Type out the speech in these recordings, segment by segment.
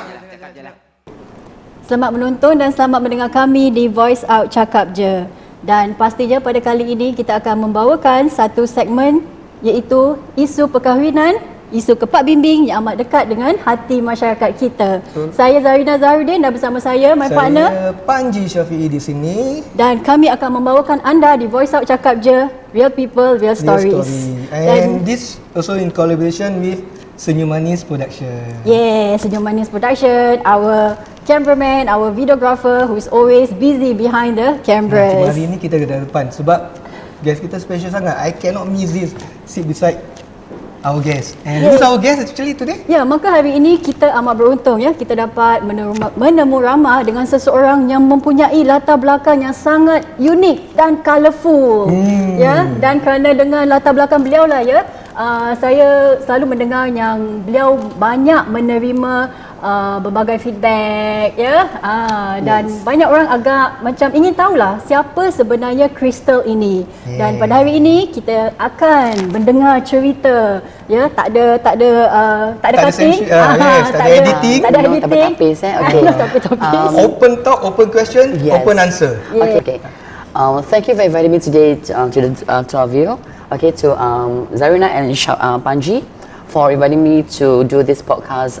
Cakap je lah. Selamat menonton dan selamat mendengar kami di Voice Out Cakap Je. Dan pastinya pada kali ini kita akan membawakan satu segmen iaitu isu perkahwinan, isu kepak bimbing yang amat dekat dengan hati masyarakat kita. Saya Zarina Zahrudin dan bersama saya my partner Saya Panji Syafiee di sini. dan kami akan membawakan anda di Voice Out Cakap Je, real people, real stories. And this also in collaboration with Senyum Manis Production. Yes, Senyum Manis Production, our cameraman, our videographer who is always busy behind the Cuma cameras. hari ni kita ada depan sebab guest kita special sangat. I cannot miss this. Sit beside our guest. And who's our guest actually today? Ya, maka hari ini kita amat beruntung ya, kita dapat menemu ramah dengan seseorang yang mempunyai latar belakang yang sangat unik dan colourful. Ya, dan kerana dengan latar belakang beliau lah ya, saya selalu mendengar yang beliau banyak menerima berbagai feedback ya, dan banyak orang agak macam ingin tahulah siapa sebenarnya Crystal ini. Dan pada hari ini kita akan mendengar cerita ya, tak ada cutting, tak ada editing. tak ada editing. Tapis okay. Tapis. Open talk, open question, Yes. open answer. Okay. Thank you for inviting me today to the two of you. Okay, to Zarina and Panji for inviting me to do this podcast,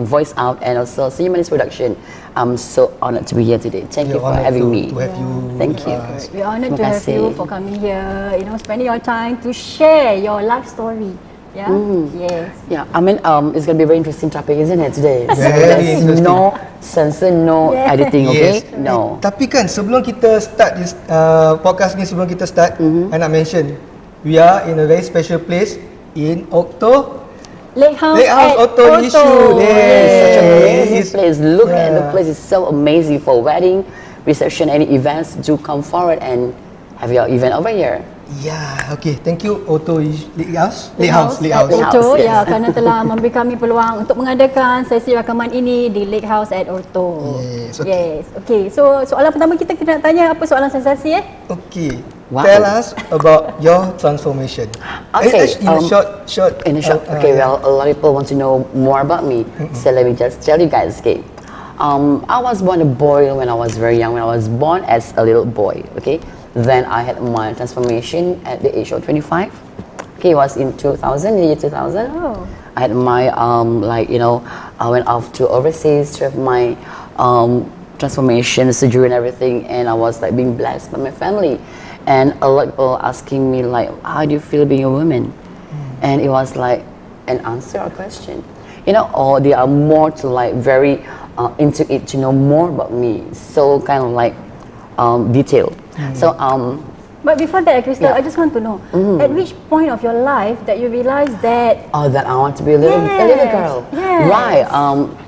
Voice Out, and also Senyum Manis Production. I'm so honored to be here today. Thank you for having me. To have you. Thank you. We're honored to Terima have you kasih. for coming here, spending your time to share your life story. Yeah. Yes. Yeah, I mean, it's gonna be a very interesting topic, isn't it, today? So Very there's interesting. no censor, no editing, okay? Yes. No. Tapi kan sebelum kita start this podcast ni, sebelum kita start, I nak mention we are in a very special place in Lake House at Auto Yishun. It's such an amazing Yes. place. Look at the Yeah. place. It's so amazing for wedding, reception, any events. Do come forward and have your event over here. Yeah, okay. Thank you Auto Lake House. Lake House. House, Orto, yes. ya, kerana telah memberi kami peluang untuk mengadakan sesi rakaman ini di Lake House at Orto. Yes, okay. Yes. Okay. So soalan pertama kita nak tanya apa soalan sensasi Okay. Wow. Tell us about your transformation. Okay, In a short. In a short, okay, well, a lot of people want to know more about me, so let me just tell you guys, okay. I was born a boy when I was very young, when I was born as a little boy, okay. Then I had my transformation at the age of 25. Okay, it was in 2000, the year 2000. Oh. I had my, I went off to overseas to have my transformation, surgery and everything, and I was like being blessed by my family. And a lot of people asking me like, how do you feel being a woman? And it was like an answer or question, or they are more to like very into it to know more about me. So kind of like detailed. So But before that, Crystal, Yeah. I just want to know, at which point of your life that you realized that, that I want to be a little girl. Yes. Right.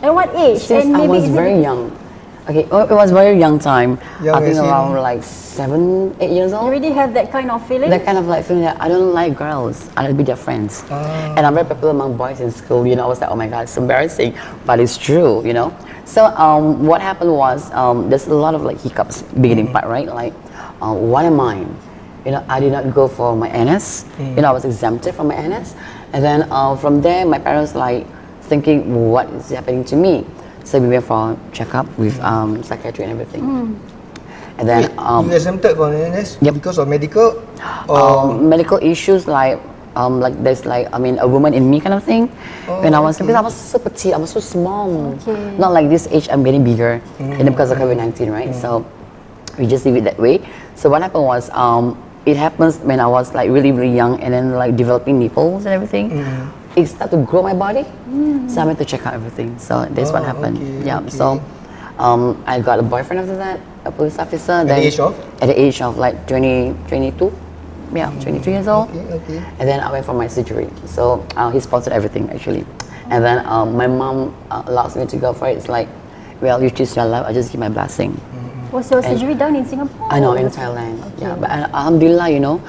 at what age? Since And I maybe was is it- very young. Okay, it was very young time. Young I think as in- around like 7, 8 years You old. already have that kind of feeling? That kind of like feeling that I don't like girls. I like to be their friends. And I'm very popular among boys in school. I was like, oh my god, it's embarrassing, but it's true. So what happened was there's a lot of like hiccups beginning part, right? Like, what am I? I did not go for my NS. I was exempted from my NS, and then from there, my parents like thinking, what is happening to me? So we went for checkup with psychiatry and everything. And then you exempted from NS Yep. because of medical or medical issues like there's like a woman in me kind of thing. When I was because I was so petite, I was so small. Okay. Not like this age, I'm getting bigger, and because of COVID-19, right? So we just leave it that way. So what happened was it happens when I was like really really young, and then like developing nipples and everything. It started to grow my body, so I went to check out everything. So that's what happened. okay, Yeah. okay. So I got a boyfriend after that, a police officer. the age of? At the age of like 22. Yeah, 23 years old. Okay. And then I went for my surgery. So he sponsored everything actually. And then my mom allows me to go for it. It's like, well, you choose your life. I just give my blessing. Was your surgery done in Singapore? I know in Thailand. Yeah, but alhamdulillah,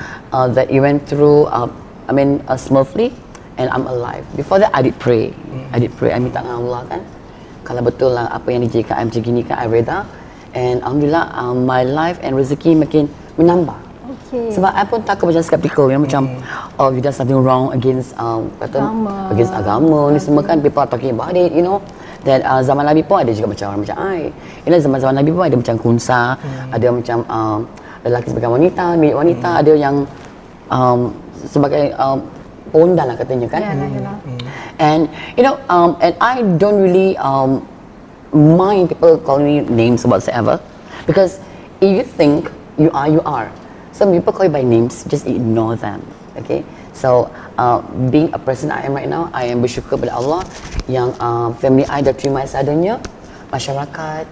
that you went through. Smoothly, and I'm alive. Before that, I did pray. I minta dengan Allah kan. Kalau betul lah apa yang dijadikan macam gini kan, I reda. And alhamdulillah, my life and rezeki makin menambah. Okay. Sebab I pun takut macam skeptical macam you done something wrong against Agama. against agama ni semua kan, people are talking about it, That zaman Nabi pun ada juga macam orang macam I. Zaman Nabi pun ada macam kunsa, ada macam lelaki sebagai wanita, milik wanita, ada yang sebagai pondan lah katanya kan. And and I don't really mind people calling me names whatsoever, because if you think you are. Some people call you by names, just ignore them. Okay. So being a person I am right now, I am bersyukur pada Allah yang family I dah terima seadanya, masyarakat,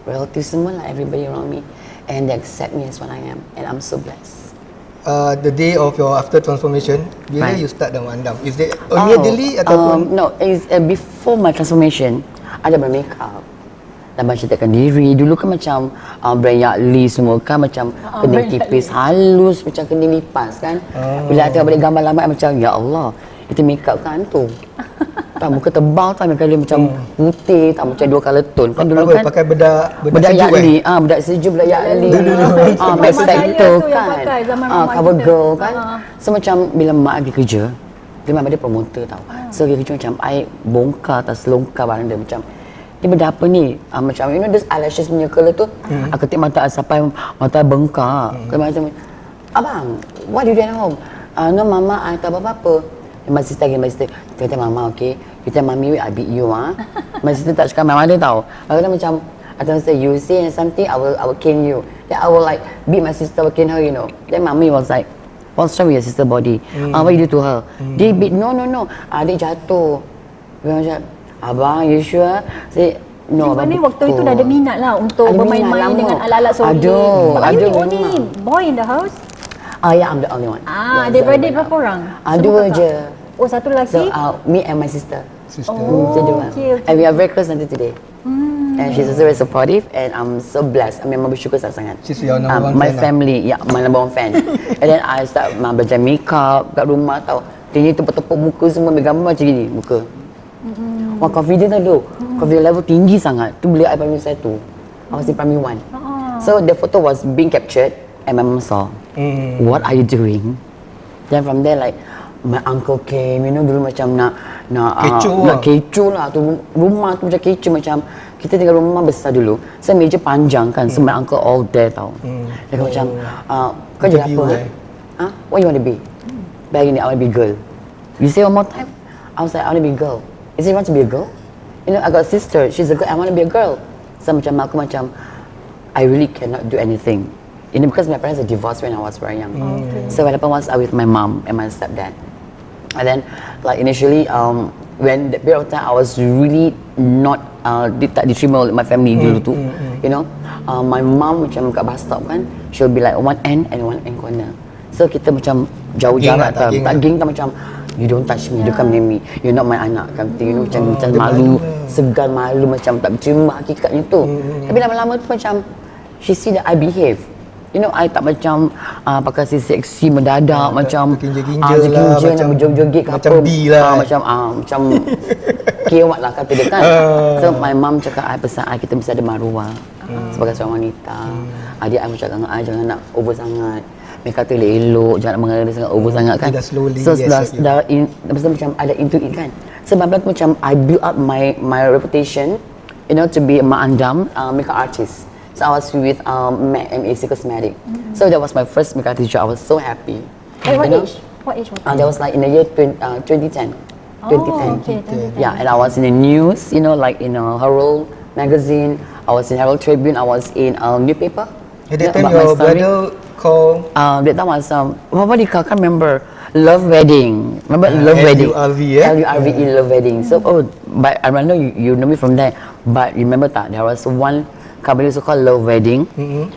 relatives semua lah, everybody around me, and they accept me as what I am, and I'm so blessed. The day of your after transformation, bila you start Damandam? Is it immediately ataupun? No, it's before my transformation, ada bermakeup dan mencantikkan diri. Dulu kan macam Brand Lee semua kan macam kening tipis halus, macam kening lipas kan. Bila tengok balik gambar lama macam ya Allah, itu makeup kan tu. Tak, muka tebal tak, kali macam putih tak, macam 2 color tone kan dulu kan. Pakai bedak sejuk sejuk bedak sejuk, bedak Yakli. Memang Max saya Factor tu yang kan. pakai zaman Cover kita. girl kan. So macam bila mak pergi kerja, dia memang dia promoter tau. So dia kerja macam I bongkar atas longkar barang dia macam ni benda apa ni? Macam this eyelashes punya colour tu, aku ketik mata sampai mata bengkak. Macam abang, what do you do at home? No mama, I tak apa-apa. My sister, kata mama, okay, you tell mommy I beat you, My sister tak cakap mama dia tahu. Aku macam, I don't say you say something, I will cane you. Then I will like beat my sister, cane her, Then mommy was like, what's wrong with your sister body? What you do to her? Dia beat, no, adik jatuh. Dia macam, abang, you sure? Say, no, abang Mana waktu itu dah ada minat lah untuk Ada bermain-main minat dengan lama. alat-alat sorry. Are you the only memang. boy in the house? Yeah, I'm the only one. Adik-beradik berapa orang? Dua je. Oh, satu lelaki? So, me and my sister. Sister. Kita dua. Okay. And we are very close until today. And she's also very supportive, and I'm so blessed. I mean, I'm bersyukur sangat. She's your number one my fan family, my number one fan. And then I start belajar makeup kat rumah tau. Dia tepuk-tepuk muka semua, ambil gambar macam gini muka. Wah, confident tau tu. Confident level tinggi sangat. Tu bila I primary 1. I was in primary 1. So the photo was being captured, and my mom saw. What are you doing? Then from there like my uncle came, dulu macam nak kecoh lah tu, rumah tu macam kecoh, macam kita tinggal rumah besar dulu. So meja panjang kan, so my uncle all there tau. Dia macam kau jadi apa? What you want to be? Back in I want to be girl. You say one more time. I was like, I want to be girl. Is it want to be a girl? I got a sister, she's a girl, I want to be a girl. So macam aku macam I really cannot do anything. Because my parents are divorced when I was very young. So what happened was I with my mom and my stepdad. And then like initially when that period of time I was really not tak diterima oleh my family dulu tu. My mom macam kat bus stop kan, she'll be like one end and one end corner. So kita macam jauh jarak tak geng tak macam you don't touch me, you come near me, you're not my anak kan, macam malu, segan malu, macam tak berterima hakikatnya tu. Tapi lama-lama tu macam she see that I behave. I tak macam pakai si seksi mendadak, macam terginjal lah, macam joget ke macam apa, B lah. macam kewat lah kata dia kan. So my mom cakap I pesan I kita mesti ada maruah sebagai seorang wanita. Adik I cakap dengan I jangan nak over sangat, mereka tu elok, jangan nak mengada sangat over sangat kan. So dah macam ada into it kan. So tu macam I build up my reputation, to be a mak andam makeup artist. So I was with MAC Cosmetic. So that was my first makeup teacher. I was so happy. At what age? What age was that? That was like in the year 2010. 2010. Okay, 2010. Yeah, and I was in the news, like in Herald magazine. I was in Herald Tribune. I was in newspaper. At that time, your brother called. That time was what do you call? I can't remember. Love Wedding. Remember Love Wedding? LURVE, LURVE, Love Wedding. So but I know you know me from there. But remember that there was one company also called Love Wedding,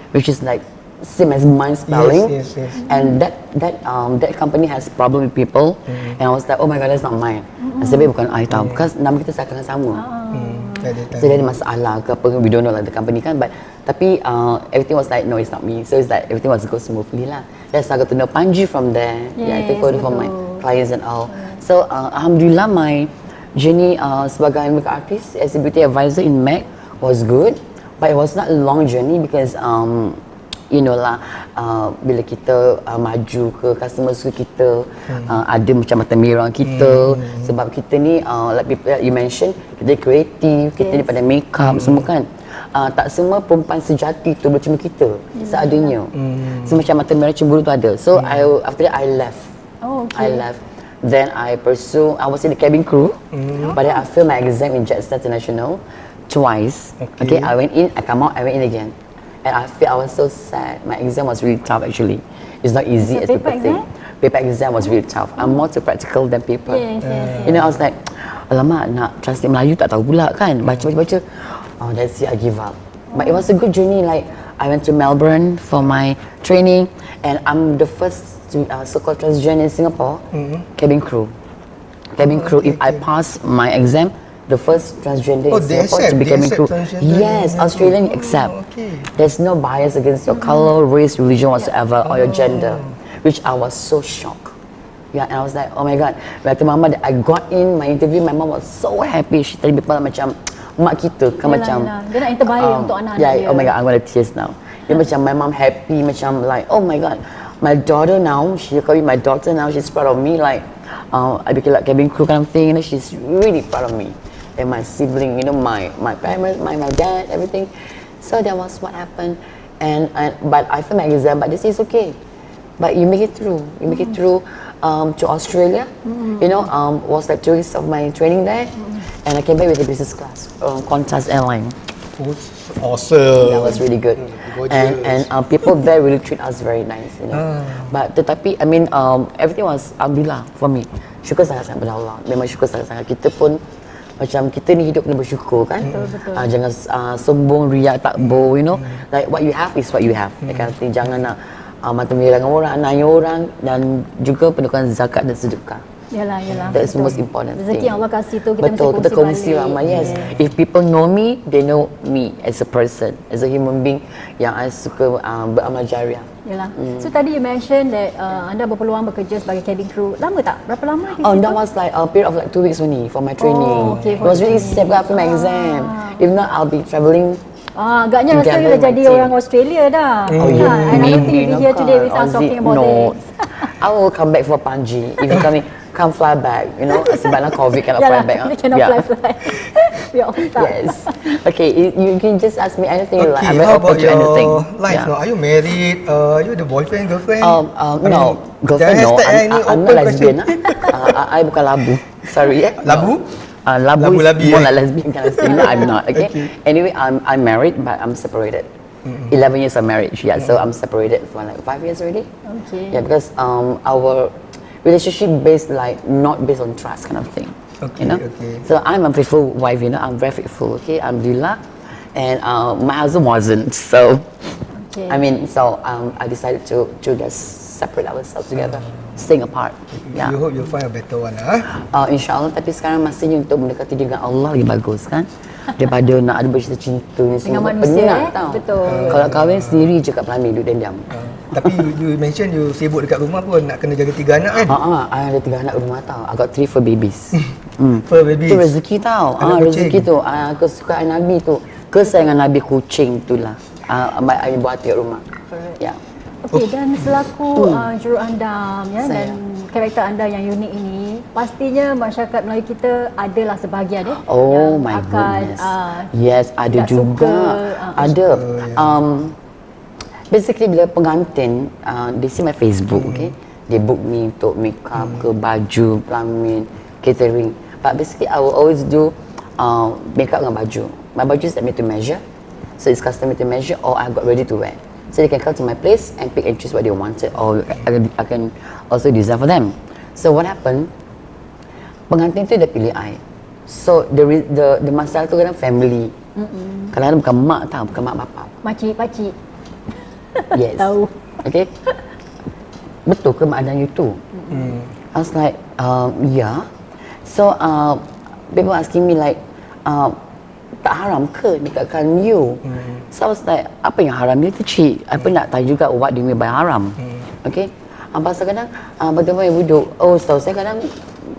which is like same as mine spelling. Yes. And that company has problem with people. And I was like, oh my god, that's not mine. Sebab bukan I tahu, because nama kita seakan sama. So dia ada masalah ke apa, we don't know like the company kan. But tapi everything was like, no, it's not me. So it's like everything was go smoothly lah. That's how I got to know Panji from there. I take photo for my clients and all. So alhamdulillah, my journey sebagai makeup artist as a beauty advisor in MAC was good. But it was not a long journey because you know lah, bila kita maju ke customer suka kita, ada macam mata merah kita, sebab kita ni like people you mention, kita kreatif, kita ni pada makeup semua kan. Tak semua perempuan sejati tu macam kita, seadanya. So macam mata merah cemburu tu ada. So after that I left. I left. Then I pursue, I was in the cabin crew, but then I failed my exam in Jetstar International twice. Okay, I went in, I come out, I went in again. And I feel I was so sad. My exam was really tough actually. It's not easy as people think. Paper exam was really tough. I'm more too practical than paper. You know, I was like, alamak, nak translate Melayu tak tahu pula kan. Baca. Oh, that's it, I give up. But it was a good journey. Like, I went to Melbourne for my training, and I'm the first so-called transgender in Singapore, cabin crew. Cabin crew, if I pass my exam, the first transgender in Singapore to be cabin crew. Yes, Australian accept. There's no bias against your color, race, religion whatsoever, or your gender, which I was so shocked. Yeah, and I was like, oh my God. Waktu mama, I got in my interview, my mom was so happy. She tell people macam, mak kita kan macam. Dia nak yang terbaik untuk anak-anak dia. Oh my God, I'm gonna tears now. Dia macam, my mom happy, macam like, oh my God. My daughter now, she call me my daughter now, she's proud of me, like, I became like cabin crew kind of thing, you know, she's really proud of me. And my sibling, you know, my parents, my dad, everything. So that was what happened. But I failed my exam, but they say it's okay. But you make it through. You make it through to Australia. You know, was like 2 weeks of my training there. And I came back with a business class on Qantas Airline. Awesome. That was really good. And people there really treat us very nice, you know. But tetapi, I mean, everything was alhamdulillah for me. Syukur sangat-sangat pada Allah. Memang syukur sangat-sangat. Kita pun macam kita ni hidup kena bersyukur kan. Jangan sombong, riak, takbur, you know. Like what you have is what you have. That kind of thing. Jangan nak mata merah dengan orang, nanya orang, dan juga penuhkan zakat dan sedekah. Yalah. That's the most important thing. Rezeki yang Allah kasih tu kita betul, kita kongsi balik. ramai. Yes. If people know me, they know me as a person, as a human being yang I suka beramal jariah. Yalah. So tadi you mention that anda berpeluang bekerja sebagai cabin crew. Lama tak? Berapa lama di situ? Oh, that was like a period of like 2 weeks only for my training. Okay, it was really sad after my exam. If not, I'll be travelling. Agaknya rasa you dah jadi orang Australia dah. Oh, you And I don't think you'll be here today with us talking about this. I will come back for Panji. If you come fly back, you know, sebabnya COVID cannot fly back. We cannot fly. We all stuck. Yes. Okay, you can just ask me anything you like. I'm very how open about to anything. your life now? Are you married? You the boyfriend, girlfriend? No, girlfriend no. I'm not lesbian. I bukan labu. Sorry. Labu? Labu is Labu-labi, more like lesbian kind of thing. No, I'm not. Okay. Anyway, I'm married, but I'm separated. 11 years of marriage. Yeah, so I'm separated for like 5 years already. Okay. Yeah, because our relationship based like not based on trust kind of thing. Okay, you know. okay. So I'm a faithful wife. You know, I'm very faithful. Okay, alhamdulillah. And my husband wasn't. So, Okay. I mean, so I decided to just separate ourselves together, staying apart. Yeah. You hope you'll find a better one, InsyaAllah, tapi sekarang masanya untuk mendekati dengan Allah lagi bagus kan, daripada nak ada bercinta-cinta ni semua. manusia, Penat tau. betul. Kalau kahwin sendiri je kat Pelangi, duduk diam. Tapi you mention you sibuk dekat rumah pun nak kena jaga 3 anak kan? I ada 3 anak rumah tau. I got 3 fur babies. Fur babies. Itu rezeki tau. Rezeki tu. Kesukaan Nabi tu. Kesayangan Nabi kucing tu lah. I buat kat rumah. Ya. Okey, dan selaku juruandam ya, dan karakter anda yang unik ini, pastinya masyarakat Melayu kita adalah sebahagian Oh yang my akan goodness. Yes, ada tidak juga. suka, Ada. Basically bila pengantin, they see my Facebook, okay? They book me untuk makeup ke baju, pelamin, catering. But basically I will always do makeup dengan baju. My baju is made to measure. So it's custom made to measure, or I got ready to wear. So they can come to my place and pick and choose what they wanted, or I can also design for them. So what happened? Pengantin tu dia pilih I. So the masalah tu kadang family. Kadang-kadang bukan mak tau, bukan mak bapak. Makcik-pakcik. Yes. Tahu. Okay. Betul ke mak dan you tu? I was like, yeah. So people asking me like, tak haram ke nikahkan you? So I was like, apa yang haram ni tu cik? Apa nak tahu juga what do you mean by haram? Okay. Pasal kadang bagaimana wuduk? Oh, setahu saya kadang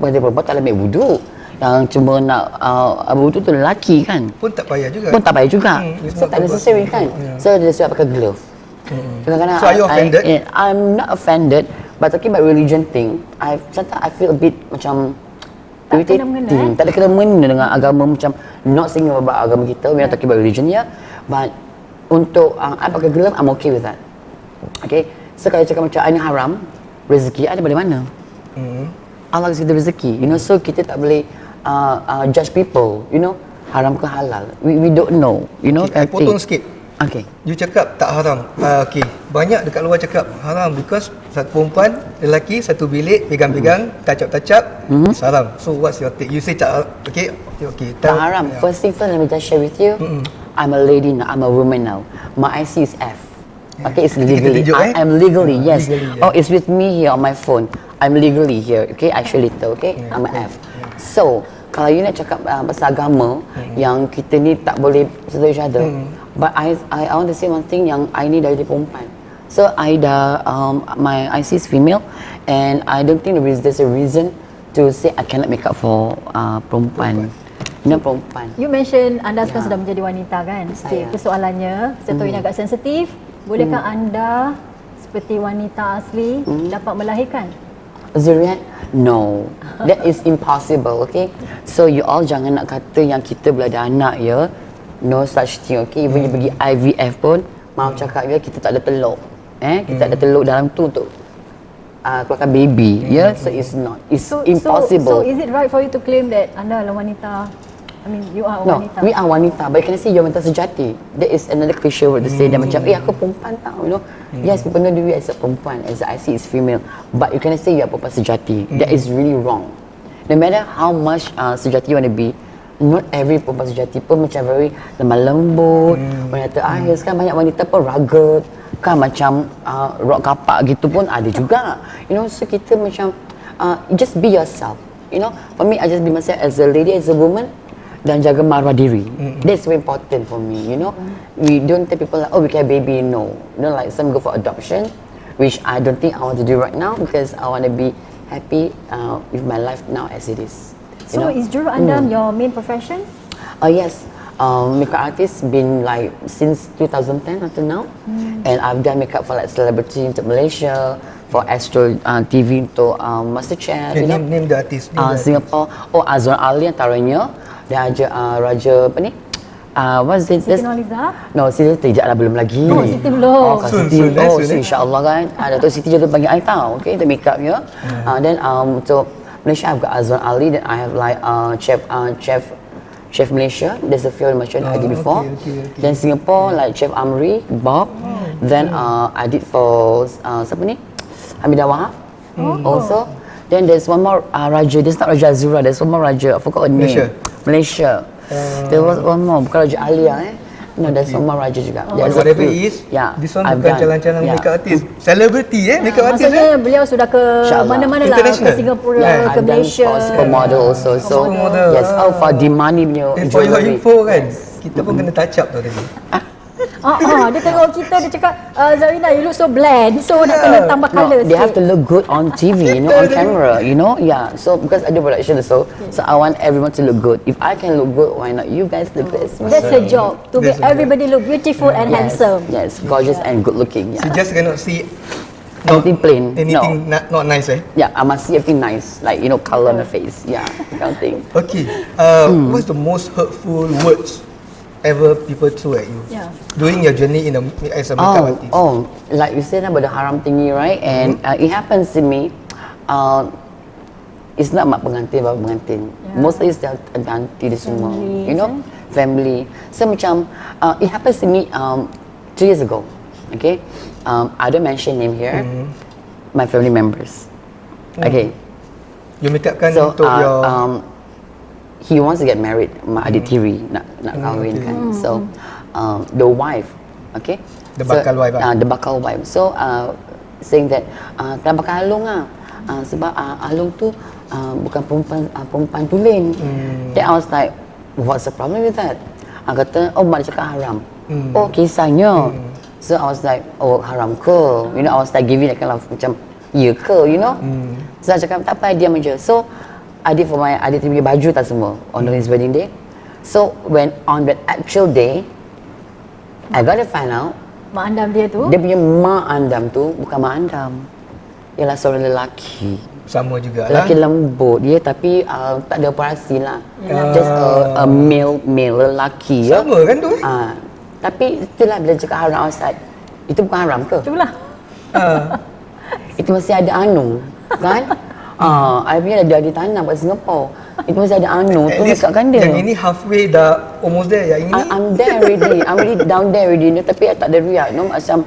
bagi perempuan tak boleh wuduk. Yang cuma nak wuduk tu lelaki kan? Pun tak payah juga. Pun tak payah juga. So tak necessary kan? So dia suruh pakai glove. Kadang-kadang So are you offended? I'm not offended, but talking about religion thing, sometimes I feel a bit macam Tak irritating. kena-mengena, Tak ada kena-mengena dengan agama, macam not saying about agama kita, we are talking about religion, yeah. But untuk I pakai gelang, I'm okay with that. Okay, so kalau cakap macam ini haram, rezeki ada dari mana? Allah kasi kita rezeki, you know, so kita tak boleh judge people, you know, haram ke halal. We don't know, you know. Okay, I potong sikit. Okay. You cakap tak haram. Okay. Banyak dekat luar cakap haram because satu perempuan, lelaki satu bilik pegang-pegang, touch-up, it's haram. So what's your take? You say tak okay. Tak haram. First thing first, let me just share with you. I'm a lady now. I'm a woman now. My IC is F. Okay, it's legally. I am legally, yes. Legally, Oh, it's with me here on my phone. I'm legally here. Okay, I show little. Okay, I'm a F. So, kalau you nak cakap pasal agama, yang kita ni tak boleh settle each other. But I want to say one thing yang I ni dari perempuan. So I dah my IC is female, and I don't think there's a reason to say I cannot make up for perempuan. You know, perempuan. You mention anda sekarang sudah menjadi wanita kan? Okay, persoalannya, saya tahu ini agak sensitif. Bolehkah anda seperti wanita asli dapat melahirkan? Zuriat? No. That is impossible, okay? So you all jangan nak kata yang kita boleh ada anak ya. No such thing, okay? Even you pergi IVF pun, maaf cakap ya, kita tak ada telur. Kita ada telur dalam tu untuk keluarkan baby, ya? So it's not. It's impossible. So is it right for you to claim that anda adalah wanita? I mean, you are wanita. No, we are wanita. But you can say you're wanita sejati. That is another cliche word to say. Dia macam, aku perempuan tau, you know. Yes, people know you as a perempuan, as I see is female. But you cannot say you're perempuan sejati. That is really wrong. No matter how much sejati you want to be, not every perempuan sejati pun macam very lemah lembut, wanita akhir. Sekarang banyak wanita pun rugged, kan macam rock kapak gitu pun ada juga. You know, so kita macam, just be yourself. You know, for me, I just be myself as a lady, as a woman. Dan jaga maruah diri. That's very important for me, you know. We don't tell people like, oh, we can have baby, no. You know, like some go for adoption, which I don't think I want to do right now because I want to be happy with my life now as it is. You So know? is juru anda your main profession? Yes. Makeup artist been like since 2010 until now. And I've done makeup for like celebrity untuk Malaysia, for Astro TV untuk MasterChef, you know. Name the artist. Singapore. Oh, Azwan Ali antaranya. Dan Raja apa ni? What's this? Siti Nurhaliza? No, Siti tidak lah, belum lagi. Oh, Siti belum. Oh, Soon, Siti. Oh, soon, insyaAllah kan. Datuk Siti juga panggil I tahu. Okay, the makeup ya. Then untuk Malaysia, I've got Azwan Ali. Then I have like Chef Malaysia. There's a few Malaysia I did before. Okay. Then Singapore, like Chef Amri, Bob. Then I did for siapa ni? Hamidah Wahab. Also. Then there's one more Raja. There's not Raja Azura. There's one more Raja. I forgot her name. Malaysia. There was one more. Bukan Raja Alia No, there's one more Raja juga. Whatever it is, this one bukan calon-calon makeup artist. Celebrity makeup artist. Maksudnya beliau sudah ke mana-mana lah. Ke International. Singapura, ke Malaysia. For supermodel also. So Supermodel. yes, for Dimani punya And for your jewelry. info kan, kita pun kena touch up tau tadi. Dia tengok kita, dia cakap, Zarina, you look so bland. So nak kena tambah No, colour they have to sikit. look good on TV, you know, on camera, you know, yeah. So because I do production, so I want everyone to look good. If I can look good, why not you guys look good as well? That's her job, to make That's her everybody look beautiful and handsome. Yes, gorgeous and good looking. She Yeah. just cannot see Anything plain. anything No. not nice Yeah, I must see everything nice, like you know, color on the face. Yeah, that kind of thing. Okay, what's the most hurtful words ever people threw at you Yeah. during your journey as a makeup artist? Like you said about the haram thingy, right? And it happens to me. It's not mak pengantin, bapa pengantin. Mostly it's the auntie di semua. Family, You know, family. So macam it happens to me 2 years ago. Okay, I don't mention name here. My family members. Okay. You makeup kan So untuk your he wants to get married, mak adik tiri nak kahwin okay. kan. So the wife, okay, The bakal wife lah. the bakal wife. So saying that kena bakal Alung sebab Alung tu bukan perempuan tulen. Then I was like, what's the problem with that? Kata, oh mak dia cakap haram. Oh kisahnya. So I was like, oh haram ke? You know, I was like giving that kind of macam, ya ke, you know? So I cakap, tak apa, diam je. So I did for my adik punya baju tak semua on his wedding day. So when on that actual day, I got to find out Mak andam dia tu. Dia punya mak andam tu bukan mak andam. Ialah seorang lelaki. Sama jugalah. Lelaki lembut dia tapi tak ada operasi lah. Just a male lelaki. Sama kan tu? Tapi itulah bila cakap haram outside. Itu bukan haram ke? Itulah. Itu masih ada anu kan? I punya dah ditanam kat Singapore. Itu masih ada anu tu dekatkan dia. Yang ini halfway dah almost there. Yang ini I'm there already. I'm already down there already. Tapi I tak ada riak. No? Macam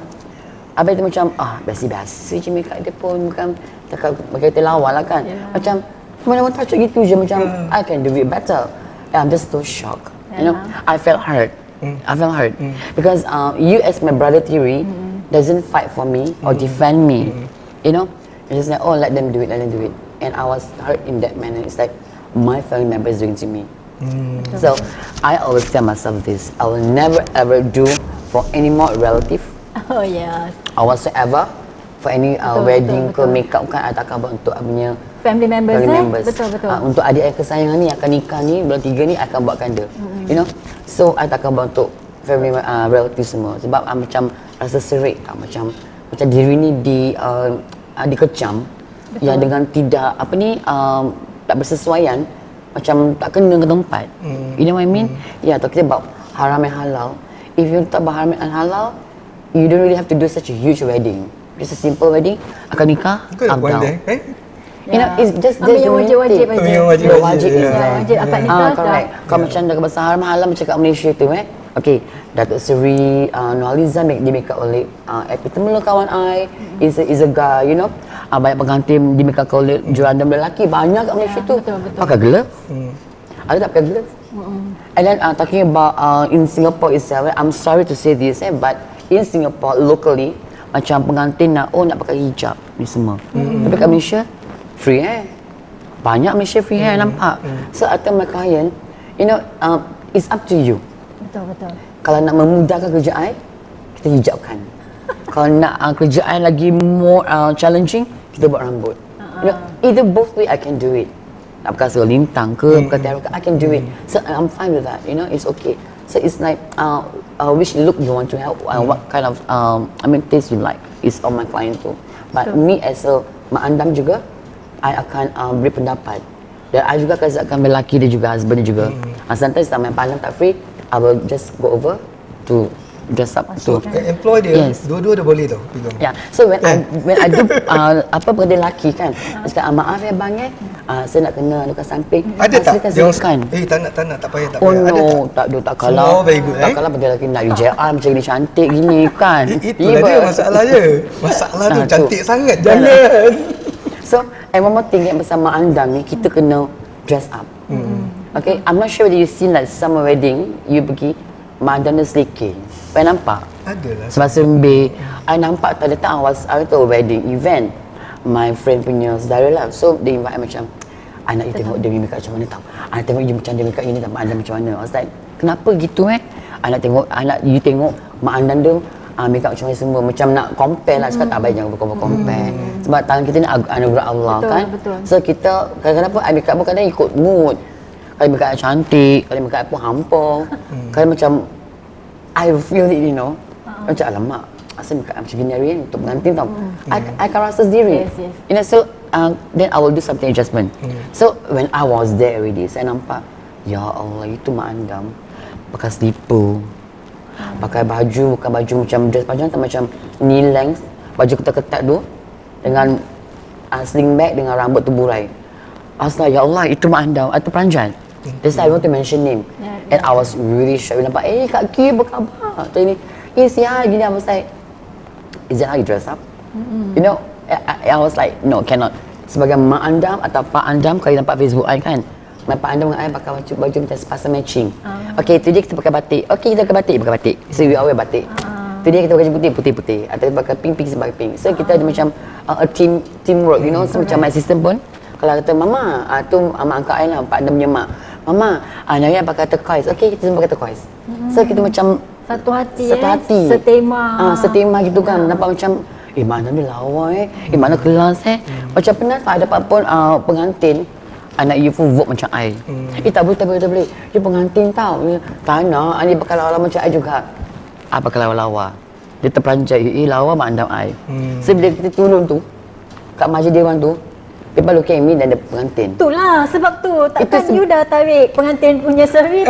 abang tu macam biasa-biasa je make up dia pun, bukan cakap berkata lawa lah kan. Macam mana-mana touch gitu je macam I can do it better. I'm just so shocked. You know, I felt hurt. I felt hurt because you as my brother Thierry doesn't fight for me or defend me. You know, it's just like let them do it, and I was hurt in that manner. It's like my family member is doing to me. So I always tell myself this: I will never ever do for any more relative. Oh yes. Or whatsoever for any wedding ke makeup kan, I takkan buat untuk punya Family members. Betul. untuk adik saya kesayangan ni akan nikah ni bulan 3 ni akan buatkan dia. You know, so I takkan buat untuk family relative semua sebab macam rasa serik macam diri ni dikecam yang dengan tidak tak bersesuaian, macam tak kena ke tempat. You know what I mean? Atau kita buat haram and halal. If you tak buat haram and halal, you don't really have to do such a huge wedding. Just a simple wedding, akan nikah, one day, You know, it's just yang wajib wajib is there. Wajib akad nikah. Correct. Kalau macam dah bahasa haram halal macam kat Malaysia tu Okay, Datuk Seri Nurhaliza dia make up oleh epitome kawan I is a guy, you know. Banyak pengantin di make up oleh jurandam lelaki banyak kat Malaysia tu. Pakai glove. Ada tak pakai glove? And then talking about in Singapore itself, I'm sorry to say this but in Singapore locally macam pengantin nak pakai hijab ni semua. Tapi kat Malaysia free hair. Banyak Malaysia free hair nampak. So I tell my client, you know, it's up to you. Betul. Kalau nak memudahkan kerja I, kita hijabkan. Kalau nak kerja I lagi more challenging, kita buat rambut. You know, either both way I can do it. Nak pakai seluar lintang ke, pakai tiara ke, I can do it. So I'm fine with that. You know, it's okay. So it's like which look you want to have, what kind of taste you like is on my client too. But me as a mak andam juga, I akan beri pendapat. Dan I juga akan lelaki dia juga, husband dia juga. Sometimes my partner tak free, I will just go over to dress up to employ dia. Dua-dua dia boleh tau. So when I do pekerja lelaki kan, cakap maaf ya bang saya nak kena dekat samping. Ada tak? Kan? Tak nak, tak payah. No, tak kalah. Tak kalah pekerja lelaki nak JR macam ni cantik gini kan. Itulah dia masalah je. Masalah tu cantik sangat. Jangan. So, and one more thing yang bersama andam ni, kita kena dress up. Okay, I'm not sure whether you seen like summer wedding, you pergi, mak andam dia selekeh. Pernah nampak? Adalah. Semasa Mbe, I nampak tak datang I tu wedding event. My friend punya saudara lah. So, dia invite I macam, I nak you tengok dia make up macam mana tau. I nak tengok you macam dia make up ini tak mak andam macam mana. I was like, kenapa gitu I nak you tengok mak andam dia make up macam mana semua. Macam nak compare lah. Cakap tak baik jangan compare. Sebab tangan kita ni anugerah Allah kan. So, kita kadang-kadang pun I make up pun kadang ikut mood. Kalau make up cantik, kalau make up pun hampa. Kalau macam I feel it, you know. Macam alamak, asal make up macam gini hari ni untuk pengantin tau. I akan rasa sendiri. You know, so then I will do something adjustment. So when I was there already, saya nampak, ya Allah, itu mak andam pakai slipper, pakai baju, bukan baju macam dress panjang, tak macam knee length, baju ketat-ketat tu dengan sling bag dengan rambut terburai. I was like, ya Allah, itu mak andam, itu peranjat. That's why I want to mention name. And I was really shocked. Nampak, Kak Ki, apa khabar? Tadi ni, siapa gini? I was like, is that how you dress up? You know, I was like, no, cannot. Sebagai mak andam atau pak andam, kalau nampak Facebook I kan, mak andam dengan I pakai baju macam sepasang matching. Okay, tu dia kita pakai batik. Okay, kita pakai batik. So we always batik. Tu dia kita pakai putih. Atau kita pakai pink sebagai pink. So kita ada macam a teamwork, you know. So macam my sister pun, kalau kata mama, tu mak angkat I lah, pak andam punya mak. Mama, Naya pakai turquoise. Okay, kita semua pakai turquoise. So kita macam satu hati. Setema gitu kan. Nampak macam mana dia lawa mana kelas Macam pernah tak dapat pun pengantin anak you pun vote macam I. Tak boleh. You pengantin tau. Tak nak, dia pakai lawa-lawa macam I juga. I pakai lawa-lawa. Dia terperanjat, lawa mak andam I. So bila kita turun tu, kat Masjid Dewan tu, people looking at me dan ada pengantin. Itulah sebab tu takkan Itu you dah tarik pengantin punya cerita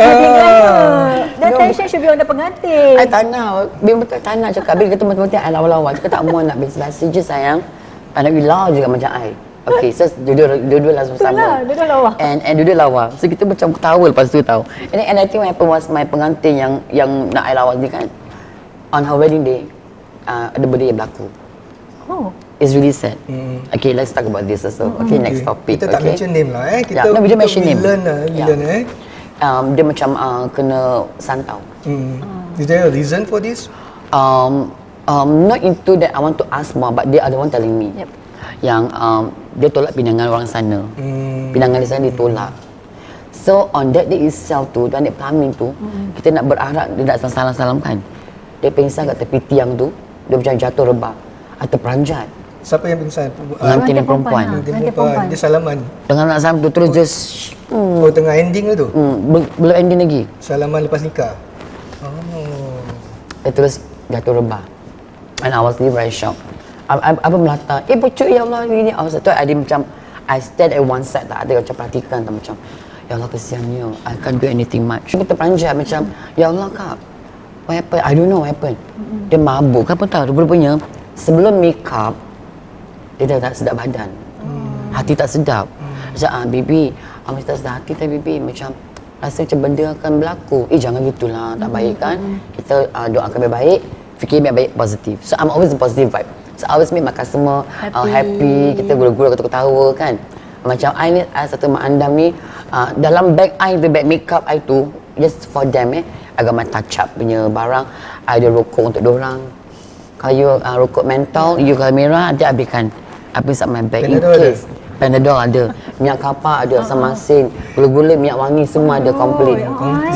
dan tension should be on the pengantin. I tak nak, memang betul tak nak cakap. Bila kata teman-teman I lawa-lawa, cakap tak mahu nak basa-basi je sayang. Anak you lawa juga macam I. Okay, so dua-dua langsung sama. Itulah, dua-dua lawa. And dua-dua lawa. So kita macam ketawa lepas tu tau. And I think what happened was my pengantin yang nak I lawa ni kan, on her wedding day, ada benda yang berlaku. Oh. It's really sad. Okay, let's talk about this also. Okay, next topic. Kita tak mention name lah Kita no, we don't mention name. villain lah, villain Dia macam kena santau. Is there a reason for this? Not into that I want to ask more, but dia ada one telling me. Yep. Yang dia tolak pinangan orang sana. Pinangan di sana ditolak. So on that day itself tu, dan dia plumbing tu, kita nak berharap dia nak salam-salam kan. Dia pingsan kat tepi tiang tu, dia macam jatuh rebah atau peranjat. Siapa yang pingsan? Pengantin yang perempuan. Pengantin perempuan. Dia salaman. Dengan nak salam tu terus just Oh, tengah ending tu? belum ending lagi. Salaman lepas nikah? Oh. Dia terus jatuh rebah. And I was really very shocked. Apa melata, pucuk ya Allah ni. I was tu I macam I stand at one side tak ada macam perhatikan tak macam ya Allah kesiannya, I can't do anything much. Dia terperanjat macam ya Allah kak, what happened? I don't know what happened. Dia mabuk apa tahu rupanya sebelum make up dia dah tak sedap badan. Hati tak sedap. Macam baby, mesti tak sedap hati tak baby, macam rasa macam benda akan berlaku. Jangan gitulah, tak baik kan. Kita doakan baik-baik, fikir baik-baik, positif. So I'm always a positive vibe. So I always make my customer happy. Kita gula-gula, ketawa-ketawa kan. Macam I ni satu mak andam ni, dalam bag I tu, bag makeup I tu, just for them I got my touch up punya barang. I ada rokok untuk diorang. Kalau you rokok mentol, you kamera, dia habiskan. Habis my bag in case. Panadol ada, minyak kapak ada, asam masin, gula-gula, minyak wangi semua ada complete.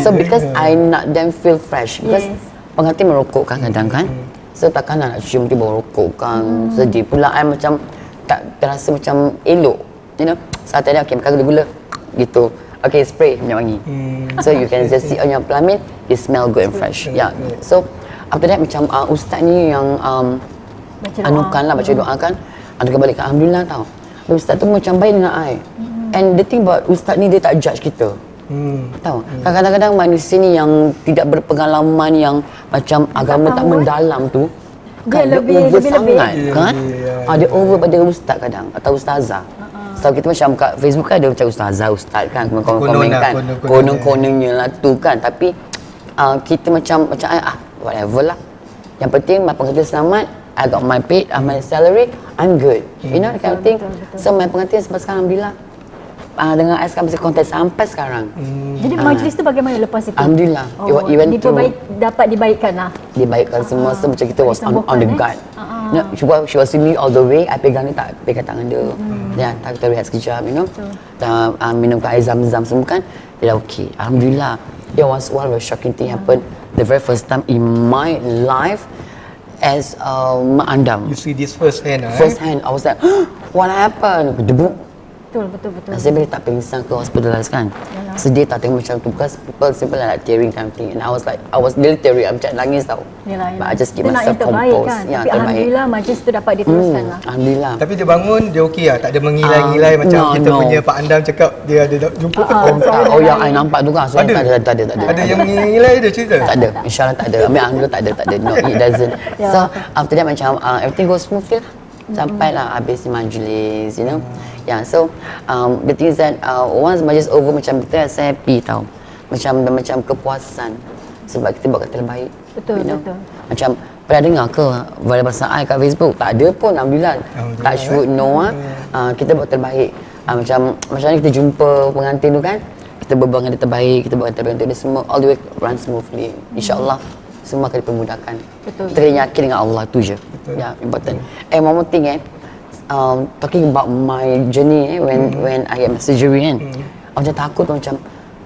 So because I nak them feel fresh, because pengantin merokok kan kadang kan. So takkan nak cium dia bawa rokok kan, sedih pula I macam tak terasa macam elok, you know. So tadi okay makan gula-gula gitu. Okay, spray minyak wangi. So you can just see on your plumbing, it smell good and fresh. Yeah. So after that macam ustaz ni yang anukan lah, baca doa kan. Ada kembali alhamdulillah tau. Ustaz tu macam baik dengan I. And the thing about ustaz ni dia tak judge kita. Tahu. Kadang-kadang manusia ni yang tidak berpengalaman, yang macam agama tak mendalam tu, dia kan, lebih sangat kan. Dia over pada ustaz kadang atau ustazah. So kita macam kat Facebook kan ada macam ustazah, ustaz kan, komen kan. Konon-kononnya lah tu kan. Tapi kita macam whatever lah. Yang penting my pengantin selamat, I got my paid, my salary, I'm good. You know, that kind of thing. So my pengantin sampai sekarang alhamdulillah dengan I sekarang masih kontak sampai sekarang. Jadi majlis tu bagaimana lepas itu? Alhamdulillah. Dapat dibaikkan lah. Dibaikkan semua. So macam kita was on the guard. You know, she was with me all the way. I pegang dia tak pegang tangan dia. Dan kita rehat sekejap, you know. Minumkan air zam-zam semua kan. Dia dah okay. Alhamdulillah. It was one of the shocking thing happened. The very first time in my life as mak andam. You see this first hand First hand, I was like, what happened? Debuk. Betul. Nasib baik tak pingsan ke hospitalized kan. Sedih tak tengok macam tu, because people simple like tearing kind of thing. And I was really tearing, I'm macam nangis tau. Yalah. But I just keep Kita nak myself yang terbaik composed. kan. Ya, Tapi terbaik. alhamdulillah majlis tu dapat diteruskan lah. Alhamdulillah. Tapi dia bangun, dia okey lah. Tak ada mengilai-ngilai macam kita punya Pak Andam cakap dia ada jumpa. Oh yang I nampak tu kan. So tak ada. Ada yang mengilai ada cerita? Tak ada. InsyaAllah tak ada. Alhamdulillah tak ada. No, it doesn't. So after that macam everything goes smoothly lah. Sampailah habis majlis, you know. Yeah, so the thing is that once majlis over macam kita rasa happy tau. Macam kepuasan sebab kita buat kata terbaik. Betul. Macam pernah dengar ke bahasa I kat Facebook? Tak ada pun, alhamdulillah. Touch wood, no. Kita buat terbaik. Macam ni kita jumpa pengantin tu kan. Kita berbual dengan dia terbaik, kita buat terbaik untuk dia semua, all the way run smoothly. InsyaAllah semua akan dipermudahkan. Betul. Kita kena yakin dengan Allah tu je. Ya, important. One more thing talking about my journey when I get my surgery kan. Macam takut macam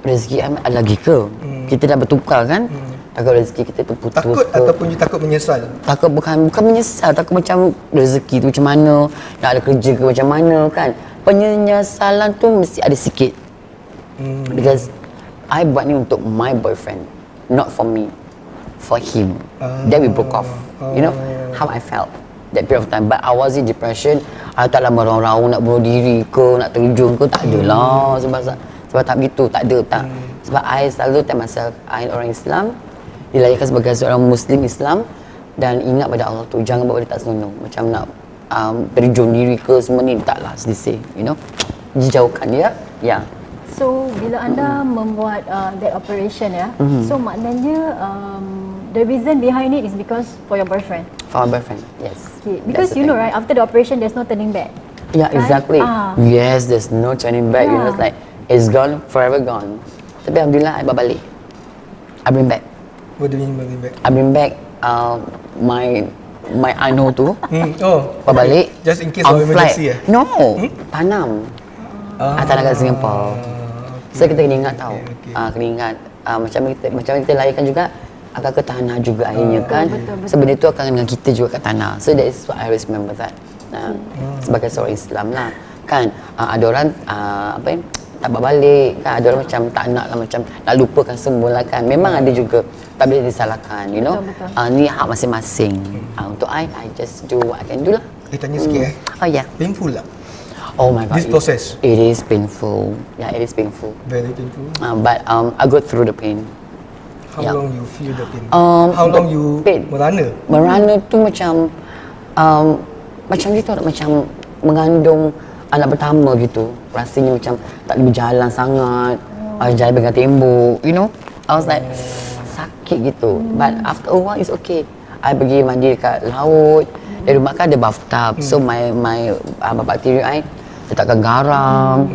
rezeki I lagi ke? Kita dah bertukar kan? Takut rezeki kita tu putus. Takut ataupun you takut menyesal? Takut bukan menyesal, takut macam rezeki tu macam mana, nak ada kerja ke macam mana kan. Penyesalan tu mesti ada sikit. Because I buat ni untuk my boyfriend, not for me. for him. Then we broke off. You know how I felt that period of time. But I was in depression. I tak lama raung-raung nak bunuh diri ke, nak terjun ke, tak ada lah. Sebab tak begitu, tak ada tak. Sebab I selalu tell myself, I orang Islam, dilahirkan sebagai seorang Muslim Islam, dan ingat pada Allah tu, jangan buat benda tak senonoh. Macam nak terjun diri ke semua ni, taklah selisih, you know. Dijauhkan dia, ya. So bila anda membuat that operation ya, so maknanya the reason behind it is because for your boyfriend. For my boyfriend, yes. Okay. Because you know right, after the operation there's no turning back. Yeah, Right? exactly. Yes, there's no turning back. You know, it's like it's gone, forever gone. Tapi alhamdulillah, I bawa balik. I bring back. What do you mean by back? I bring back my ano tu. Bawa balik. Just in case on of emergency flight. No, tanam. Tanam kat Singapore. So kita kena ingat tau. Kena ingat macam kita lahirkan juga akan ke tanah juga akhirnya kan. So benda tu akan dengan kita juga kat tanah. So that is what I always remember that. Sebagai seorang Islam lah kan. Ada orang tak bawa balik kan, ada orang macam tak nak lah, macam nak lupakan semua lah kan. Memang ada juga, tak boleh disalahkan, you know. Ni hak masing-masing. Untuk I just do what I can do lah. Tanya sikit Oh yeah. Painful tak? Oh my god. This process? It is painful. Yeah, it is painful. Very painful. But I go through the pain. How long you feel the pain? How long you pain. merana? Merana tu macam macam gitu, macam mengandung anak pertama gitu. Rasanya macam tak boleh berjalan sangat. Jalan pegang tembok, you know. I was like sakit gitu. But after a while it's okay. I pergi mandi dekat laut. Di rumah kan ada bathtub. So my bapak tiri I letakkan garam.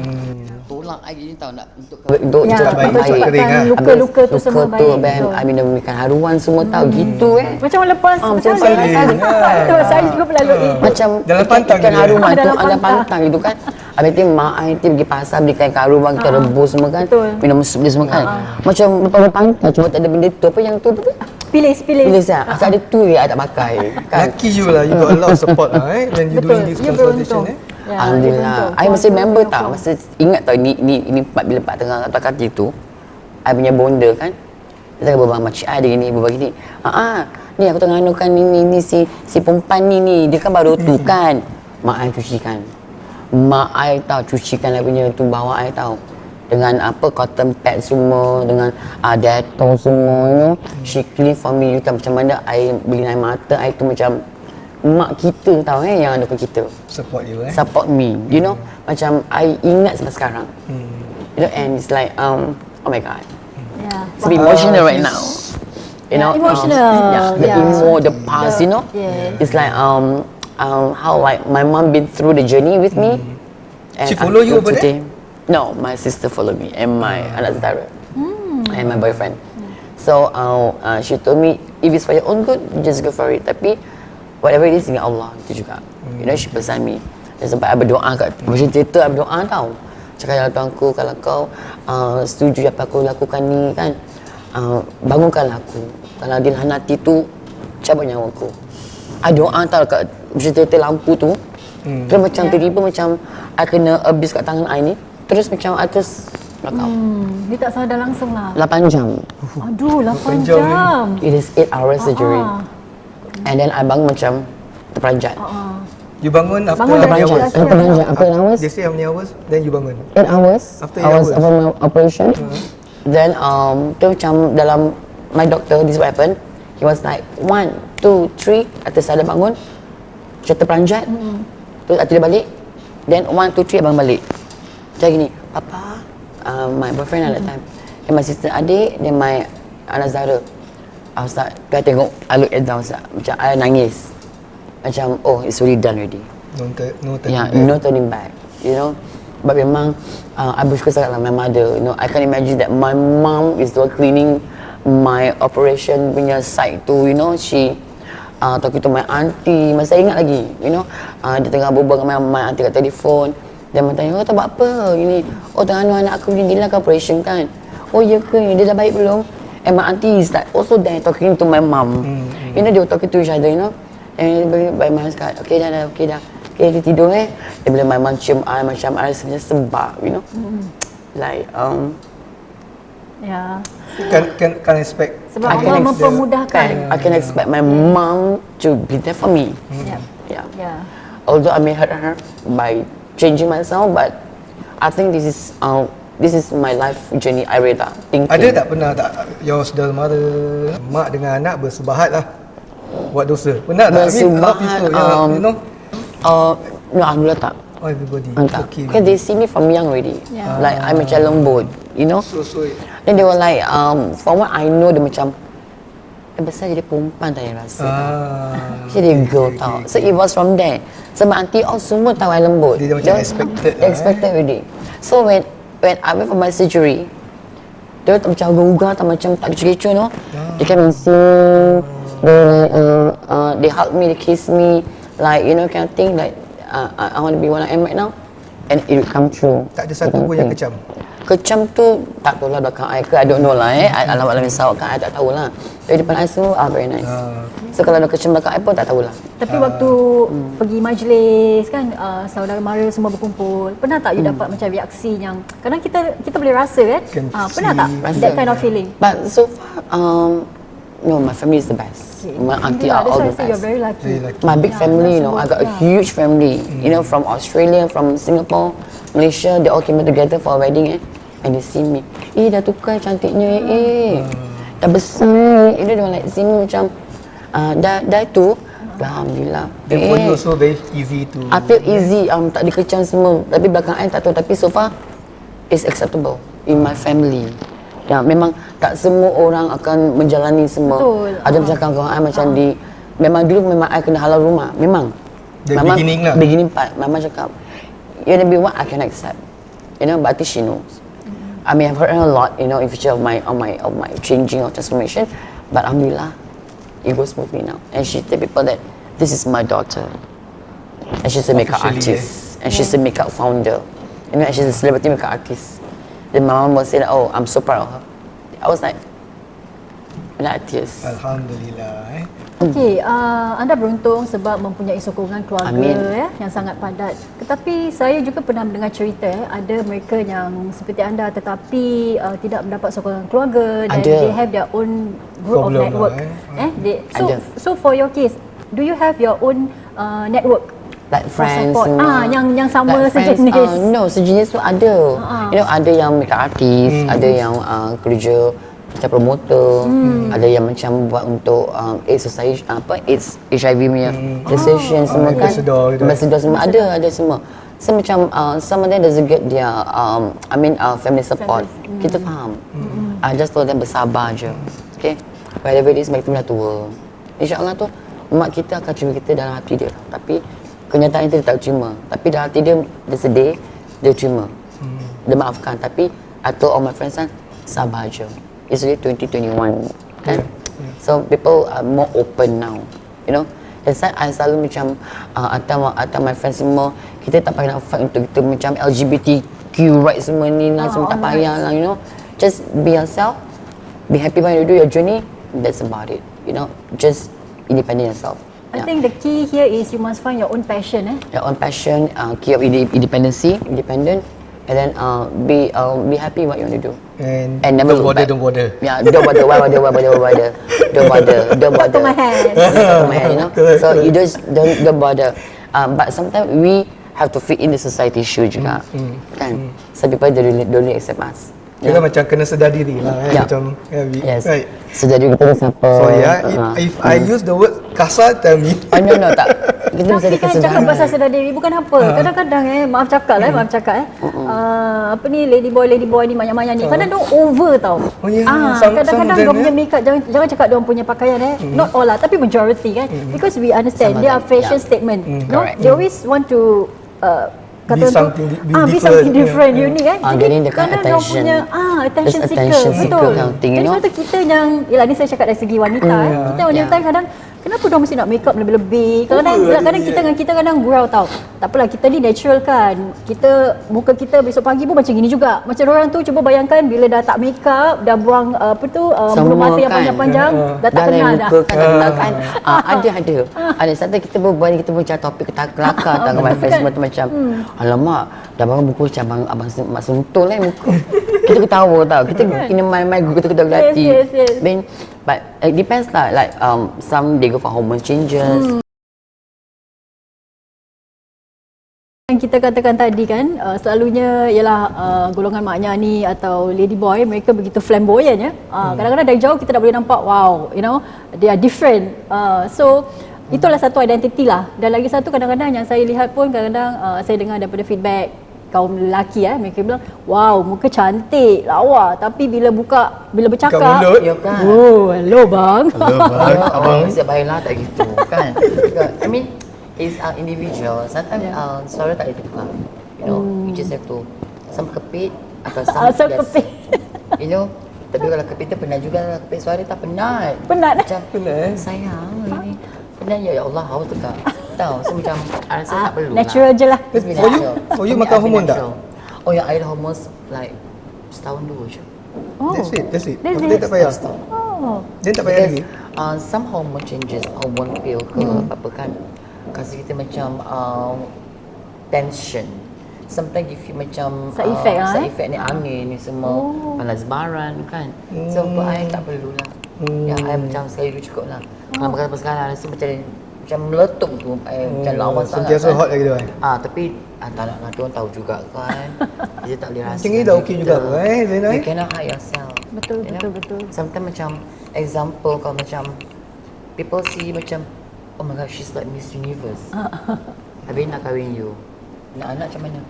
Tolak I gini tau nak untuk cepat luka-luka tu semua baik. I minum ikan haruan semua tau gitu Macam lepas macam saya juga melalui macam dalam pantang ikan dia. haruan tu Dalam ada pantang gitu kan. Habis tu mak I nanti pergi pasar belikan ikan haruan, kita rebus semua kan. Minum sup dia semua kan. Macam lepas pantang cuma tak ada benda tu, apa yang tu apa tu? Pilis. Lah. Asal ada tu je I tak pakai kan. Lucky you lah, you got a lot of support lah when you doing this consultation Alhamdulillah. I masih remember tau, masih ingat tau ini bila Pak tengah atas kaki tu, I punya bonda kan. Dia tengah berbang macam I dia gini, berbang gini. Ni aku tengah anukan ni si perempuan ni, dia kan baru tu kan. Mak I cucikan. Mak I tahu cucikan I punya tu bawah I tahu. Dengan cotton pad semua, dengan Dettol semua, you know. She clean for me juga macam mana I beli air mata I tu macam mak kita tahu yang ada kita. Support you Support me, you know. Macam I ingat sampai sekarang. You know, and it's like oh my god. It's a bit emotional right now. You know, emotional. The past, you know. It's like how like my mom been through the journey with me. And She follow you over there? No, my sister followed me and my anak saudara and my boyfriend. So she told me if it's for your own good, just go for it. Tapi whatever it is, ingat Allah itu juga. You know, she pesan me. Dan sampai I berdoa kat macam cerita, I berdoa tau. Cakap ya Tuhanku, kalau kau setuju apa aku lakukan ni kan, bangunkanlah aku. Kalau dilhanati tu, cabut nyawa aku. I doa tau kat macam cerita lampu tu. Terus macam tiba-tiba macam I kena abuse kat tangan I ni. Terus macam I terus blackout. Dia tak sadar langsung lah. 8 jam. Aduh, 8 jam. It is 8 hours surgery. And then I bangun macam terperanjat. You bangun after Bangun how many dari hours? Terperanjat after 8 hours. They say how many hours, then you bangun. 8 hours. After I 8 was hours. over my operation. Then tu macam dalam my doctor, this what happened. He was like 1, 2, 3. Atas saya bangun. Macam terperanjat. Terus atas dia balik. Then 1, 2, 3 abang balik. Macam gini, Papa, my boyfriend at that time, and my sister adik, then my anak saudara. I was like, I tengok, I look at them, macam I nangis. Macam, oh, it's already done already. No turning Yeah, back. no turning back, you know. But memang, I bersyukur sangat lah my mother, you know. I can imagine that my mom is the one cleaning my operation punya site tu, you know. She talking to my auntie, masih ingat lagi, you know. Dia tengah berbual dengan my auntie kat telefon. Dia bertanya, oh tak buat apa ini? Oh tengah anak aku ni lah operation kan? Oh ya ke? Dia dah baik belum? And my auntie is like also there talking to my mom. You know, they were talking to each other, you know. And by my cakap, okay dah. Okay dia tidur Dia bila my mom cium I, macam I rasanya sebab, you know. Like Ya. Can expect. Sebab I Allah can mempermudahkan. I can expect my mom to be there for me. Ya. Yeah. Ya. Although I may hurt her by changing myself, but I think this is my life journey. I read that thinking. Ada tak pernah tak your saudara mara, mak dengan anak bersubahat lah buat dosa? Pernah tak? I mean, a lot of people, you know, No, alhamdulillah tak. everybody. Tak. Okay. Because they see me from young already. Yeah. Like I macam lembut, you know. So Then they were like, from what I know, dia macam besar jadi perempuan tak payah rasa. Jadi girl tau. So it was from there. Sebab aunty all semua tahu I lembut. Dia macam expected They expected already. So when I went for my surgery, dia tak macam uga-uga, tak macam tak kecoh-kecoh, no. They came and sing, they hug me, they kiss me, like, you know, kind of thing, like, I want to be what I am right now. And it will come true. tak ada satu pun yang kecam. Kecam tu tak tahu lah belakang I ke, I don't know lah alamat sawak kan I tak tahu lah. Tapi depan I semua very nice. So kalau ada kecam belakang I pun tak tahulah. Tapi waktu pergi majlis kan, saudara mara semua berkumpul, pernah tak you dapat macam reaksi yang kadang kita boleh rasa kan? Can Pernah tak see. that kind of feeling? But so far, no, my family is the best. My auntie are all the That's why I say you're best. very lucky. Very lucky. My big family, you know, I got a huge family. You know, from Australia, from Singapore, Malaysia, they all came together for a wedding, and they see me. Dah tukar cantiknya, dah besar. You know, they were like see me macam, dah tu, alhamdulillah. The body also very easy to. I feel easy, tak dikecam semua. Tapi belakang I tak tahu. Tapi so far, it's acceptable in my family. Ya, memang tak semua orang akan menjalani semua. Betul. Ada macam kawan-kawan I macam memang dulu memang I kena halal rumah. Memang. The Mama, beginning lah. Beginning part. Mama cakap, you wanna be what I can accept. You know, but I think she knows. I may have hurt her a lot, you know, in future of my changing or transformation. But alhamdulillah, it goes smoothly now. And she tell people that this is my daughter. And she's a makeup Officially, artist. And she's a makeup founder. You know, and she's a celebrity makeup artist. Then my mom will say that, oh, I'm so proud of her. I was like tears. Alhamdulillah. Okey, anda beruntung sebab mempunyai sokongan keluarga Amin. yang sangat padat. Tetapi saya juga pernah mendengar cerita ada mereka yang seperti anda tetapi tidak mendapat sokongan keluarga dan Ada. they have their own group of Problem lah, network. Ada. So for your case, do you have your own network? Like friends support. semua. Yang sama Like friends, sejenis. no, sejenis tu ada. You know, ada yang makeup artist, ada yang kerja macam promoter, ada yang macam buat untuk AIDS society, AIDS HIV punya association semua kan. Ambassador semua ada semua. So macam some of them doesn't get their family support. Kita faham. I just told them bersabar je. Okay. Whatever it is, mereka dah tua. InsyaAllah tu mak kita akan terima kita dalam hati dia. Tapi kenyataan itu dia tak terima. Tapi dalam hati dia sedih, dia terima. Dia maafkan. Tapi I told all my friends kan, sabar je. It's already 2021 kan. So people are more open now. You know. Dan I selalu macam atau my friends semua, kita tak payah nak fight untuk kita macam LGBTQ rights semua ni lah, semua tak payah lah, you know. Just be yourself. Be happy when you do your journey. That's about it. You know, just independent yourself. I think the key here is you must find your own passion. Your own passion, keep up independency, independent, and then be happy what you want to do. And never don't look back. bother. Yeah, don't bother. Why bother? Don't bother. Cut to my hand. You know. So you just don't bother. But sometimes we have to fit in the society shoe juga, kan? Some people don't really accept us. Kita macam kena sedar diri lah Yeah. macam Yes. right. So jadi kita ni siapa? Sorry if I use the word kasar, tell me. No, tak. Kita mesti ada Tapi kan cakap kesedaran. pasal sedar diri bukan apa. Kadang-kadang maaf cakap apa ni lady boy ni maya-maya ni kadang dia over tau. Oh, ya. Kadang-kadang Some dia punya makeup jangan cakap dia punya pakaian not all lah tapi majority kan. Because we understand Some of they are them, fashion yeah. statement. No, Correct. they always want to kata Be tu, something be something different, yeah. unique kan. Getting the kind kadang of dia attention. punya attention Just seeker, attention seeker betul. kind of thing, you Jadi know. sebab tu kita yang, yelah ni saya cakap dari segi wanita kita wanita kadang kenapa dia mesti nak make up lebih-lebih? Kadang-kadang kita kadang gurau tau. Tak apalah, kita ni natural kan. Muka kita besok pagi pun macam gini juga. Macam orang tu cuba bayangkan bila dah tak make up, dah buang bulu mata yang panjang-panjang, dah tak kenal dah. Kan. Ada satu kita berbual, kita macam topik kelakar tentang my face semua tu macam alamak, dah bangun muka macam abang mak sentul muka. Kita ketawa tau. Kita kena main-main kita ketawa hati. Yes. But it depends lah. Like some they go for hormone changes. Yang kita katakan tadi kan, selalunya ialah golongan maknya ni atau lady boy, mereka begitu flamboyant ya. Kadang-kadang dari jauh kita tak boleh nampak, wow, they are different. So itulah satu identiti lah. Dan lagi satu, kadang-kadang yang saya lihat pun, kadang-kadang saya dengar daripada feedback kaum lelaki mereka bilang, wow, muka cantik, lawa, tapi bila bercakap, Ya kan. oh, hello bang. Abang bisa bayarlah tak gitu kan. I mean, it's individual. Sometimes suara tak boleh tukar. You just have to some kepit atau some kepit. Tapi kalau kepit tu penat juga. Kepit suara tak penat. Penat. Macam sayang ini penat ya Allah, haus tukar. Tahu, so macam rasa tak perlu natural je lah. For you makan hormon tak? Oh ya, I ada hormon like setahun dulu je. Oh. That's it. That's Dia it. tak payah. Oh. Dia tak payah lagi. Some hormone changes, hormone pill ke apa kan, kasi kita macam tension. Sometimes give you macam Side effect lah, side effect ni angin ni semua, panas baran kan. So untuk I tak perlulah. Ya, I macam sekali dulu cukup lah. Kalau makan apa sekarang rasa macam meletup tu, macam lawan sangat. Sentiasa hot lagi tu Tapi tak nak orang tahu juga kan. Kita tak boleh rasa. Macam ni dah okey juga tu Zainal. You cannot hide yourself. Betul. Sometimes macam example kalau macam people see macam, oh my god, she's like Miss Universe. Habis nak kahwin you. Nak anak macam mana?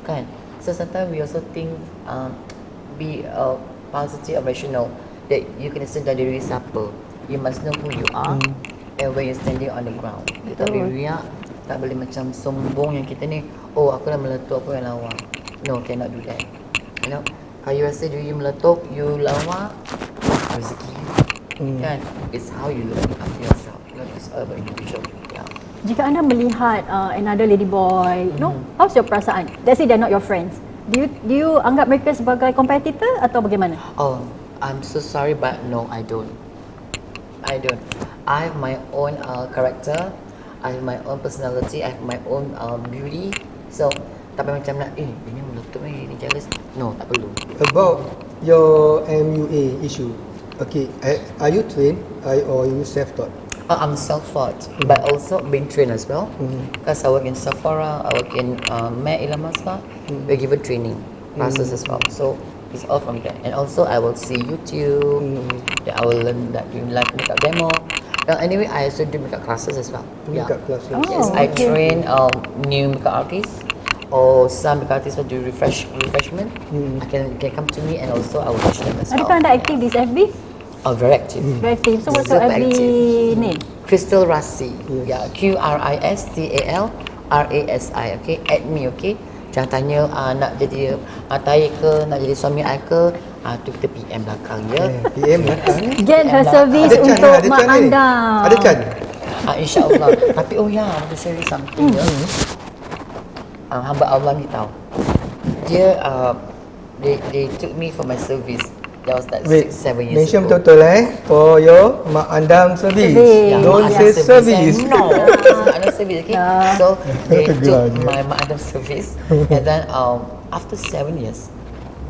Kan? So sometimes we also think be positive or rational, that you kena sedar diri siapa. You must know who you are and when you're standing on the ground. Kita tak boleh riak, tak boleh macam sombong yang kita ni, oh aku dah meletup, aku yang lawa. No, cannot do that. Kalau you rasa diri you meletup, you lawa, rezeki you. Kan? It's how you look after yourself. It's all about individual. Yeah. Jika anda melihat another lady boy, how's your perasaan? Let's say they're not your friends. Do you anggap mereka sebagai competitor atau bagaimana? Oh, I'm so sorry, but no, I don't. I have my own character. I have my own personality. I have my own beauty. So, tak payah macam nak, ini meletup ni jealous. No, tak perlu. About your MUA issue. Okay, are you trained or you self-taught? I'm self-taught, but also being trained as well. Because I work in Sephora, I work in Mac Elon Musk. We're given training classes as well. So it's all from there. And also I will see YouTube. Then I will learn that doing live makeup demo. Anyway, I also do makeup classes as well. Makeup classes. Yes, I train new makeup artists. Or some makeup artists will do refreshment. I can come to me and also I will teach them as well. Adakah anda aktif di FB? Oh, very active. Very active. So what's your Super FB active. name? Crystal Rasi. Yeah, Cristal Rasi. Okay, add me. Okay. Jangan tanya nak jadi matai ke, nak jadi suami I ke, tu kita PM belakang ya. PM belakang ni. Get her service untuk mak anda. Ada can? InsyaAllah. Tapi I want to share you something ya. Hamba Allah ni tahu. Dia they took me for my service. That was like 6-7 years mention ago. betul for your mak andam service. Don't say service. No, it's not under service. Okay. So they took my mak andam service, and then after 7 years,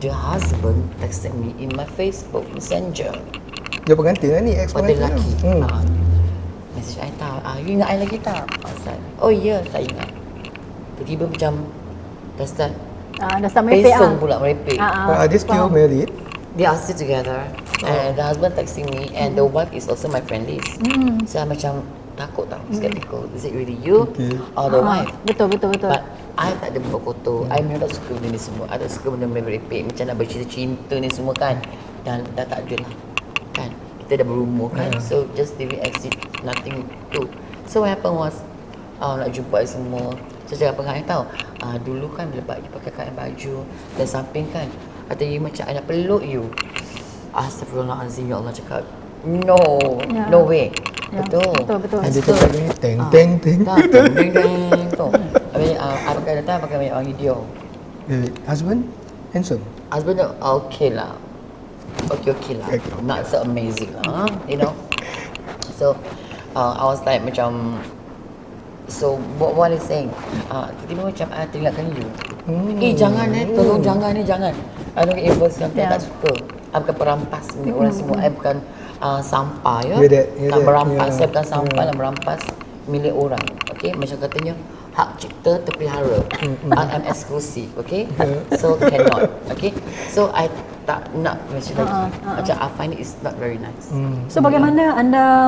the husband texted me in my Facebook Messenger. Dia pengantin lah ni, ex Pada pengantin. lelaki. Message I tahu. You ingat I lagi tak? I said, oh yeah, tak ingat. Tiba-tiba macam dah start merepek pesong pula merepek. Are they still married? They are still together, and the husband texting me, and the wife is also my friend list. So I macam takut tau, skeptical. Is it really you or the wife? Betul. But I tak ada buat kotor. I memang tak suka benda ni semua. I tak suka benda merepek, macam nak bercinta-cinta ni semua kan. Dan dah tak ada lah. Kan? Kita dah berumur kan. So just leave it as it, nothing to. So what happened was, nak jumpa semua. Saya cakap dengan I tau, dulu kan bila dia pakai kain baju dan samping kan, kata you macam I nak peluk you. Astaghfirullahalazim, ya Allah cakap, no way. Betul. Betul. And dia cakap ni teng teng teng. Teng teng tu. Habis I pakai data, pakai banyak orang video. Husband handsome. Husband okay lah. Okay lah. Okay. Not so amazing lah, you know. So I was like macam, so what is saying? Tiba-tiba macam I teringatkan you. Jangan tolong jangan. I don't get involved dengan tak suka. I bukan perampas milik orang semua. I bukan sampah ya. Nak merampas, saya bukan sampah nak merampas milik orang. Okay, macam katanya hak cipta terpelihara. I am exclusive, okay? So cannot, okay? So I tak nak macam lagi. Macam I find it's not very nice. So bagaimana anda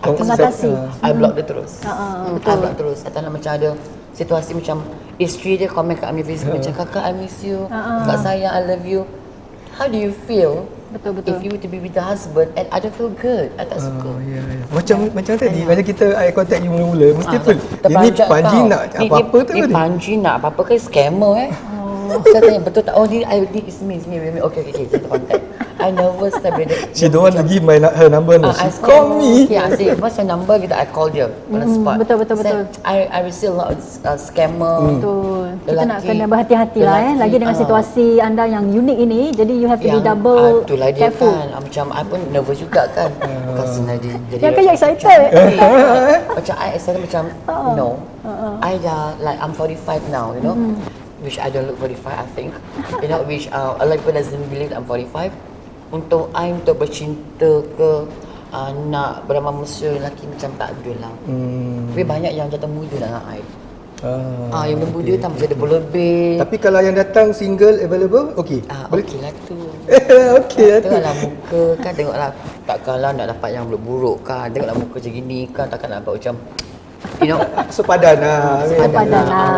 mengatasi? I block dia terus. I betul. block terus. I tak nak macam ada situasi macam isteri dia komen kat Amir Facebook macam kakak I miss you, kakak sayang I love you. How do you feel? Betul. If you were to be with the husband and I don't feel good, I tak suka. Macam tadi bila kita eye contact you mula-mula mesti pun ini Panji nak apa-apa tu ni tadi. Panji nak apa-apa ke scammer Saya tanya betul tak? Oh ni is me. Okay, kita contact. I nervous tak bila She don't want to give her number no. She call me. Yeah, I say what's your number kita I call dia on the spot. Betul. I receive a lot of scammer. Betul. Kita nak kena berhati-hati lah lagi dengan situasi anda yang unik ini. Jadi you have to be double itulah dia careful. kan. Macam I pun nervous juga kan. Kasi Nadi jadi Yang kan excited. macam I excited macam no. I dah like I'm 45 now, you know. Which I don't look 45 I think. You know, which a lot of people doesn't believe I'm 45. Untuk bercinta ke nak beramal mesra lelaki macam tak ada lah. Tapi banyak yang jatuh muda dengan I. Yang muda tak macam ada berlebih. Tapi kalau yang datang single available, okey. Okey lah tu. Okey lah tu. Tengoklah muka kan, tengoklah takkanlah nak dapat yang buruk-buruk kan. Tengoklah muka macam gini kan, takkan nak dapat macam you know, sepadan lah.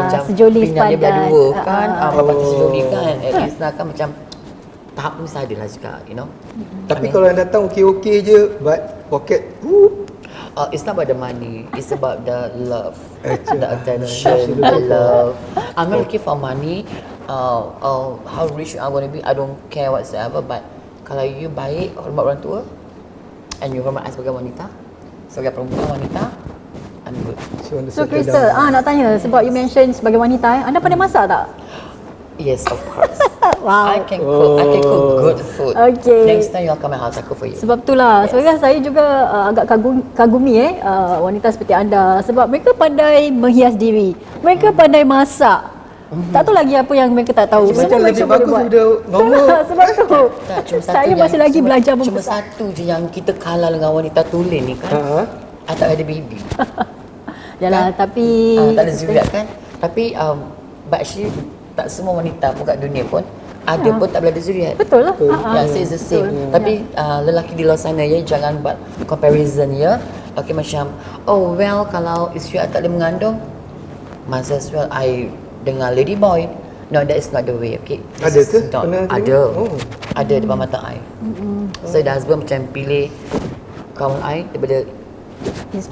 macam sejoli pinggan dia sepadan. berdua kan, bapak sejoli kan. At least lah kan macam tahap ni mesti ada lah juga, you know. Tapi kalau yang datang okey-okey je, but pocket, it's not about the money, it's about the love, the attention, the love. I'm not looking for money, how rich I want to be, I don't care whatsoever. But kalau you baik, hormat orang tua, and you hormat I sebagai wanita, sebagai perempuan wanita, I'm good. So Crystal, nak tanya sebab you mention sebagai wanita, anda pandai masak tak? Yes, of course. Wow. I can cook good food. Okay. Next time you come my house, I cook for you. Sebab itulah, sebenarnya saya juga agak kagumi wanita seperti anda sebab mereka pandai menghias diri. Mereka pandai masak. Tak tahu lagi apa yang mereka tak tahu. Macam lebih boleh bagus buat. sudah normal. Sebab tu. Tak, cuma satu Saya yang- masih lagi belajar Cuma memasak. satu je yang kita kalah dengan wanita tulen ni kan. I tak ada baby. Yalah, tapi Tak ada zuriat kan. Tapi but actually tak semua wanita pun kat dunia pun ada pun tak boleh ada zuriat. betul lah. Yang says the same. Tapi lelaki di luar sana ya, jangan buat comparison ya. Okay, macam oh well kalau isteri I tak boleh mengandung, might as well I dengan lady boy. No, that is not the way. Okay, Ada This ke? is not- Pernah Ada. tengok? Ada depan mata I. So the husband macam pilih kawan I daripada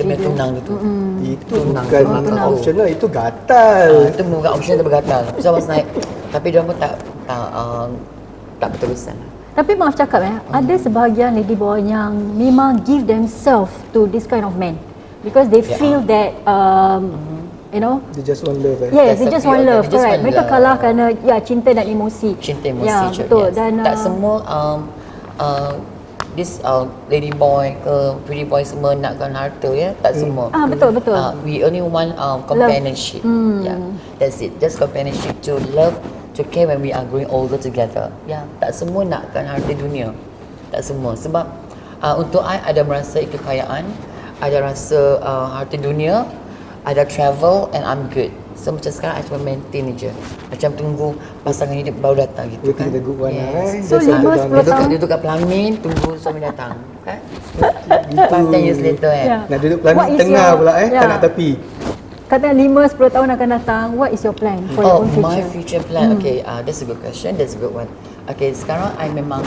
demi tunang gitu. Itu Tunang. bukan Tunang. optional, itu gatal. Itu bukan option tu bergatal. So I was like, tapi dia pun tak berterusan. Tapi maaf cakap ada sebahagian lady boy yang memang give themselves to this kind of men because they feel that you know. They just want love. Yes, they That's just the want feel. love, They just correct. want Mereka love. kalah kerana cinta dan emosi. Cinta emosi Ya, je, betul. yes. Dan tak semua this lady boy ke pretty boy semua nakkan harta ya, tak semua. betul. We only want companionship. Yeah, that's it. Just companionship to love, to care when we are growing older together. Yeah, tak semua nakkan harta dunia. Tak semua. Sebab untuk I ada merasa kekayaan, ada rasa harta dunia, ada travel and I'm good. So macam sekarang I cuma maintain je. Macam tunggu pasangan hidup baru datang gitu Waiting kan. the good one, Yes. So, Just 5-10 tahun. Duduk kat pelamin, tunggu suami datang. Kan? 5-10 years later Ya. Nak duduk What pelamin is tengah your- pula ya. tak nak tepi. Kata 5-10 tahun akan datang, what is your plan for your own My future? future plan. Okay, that's a good question. That's a good one. Okay, sekarang I have my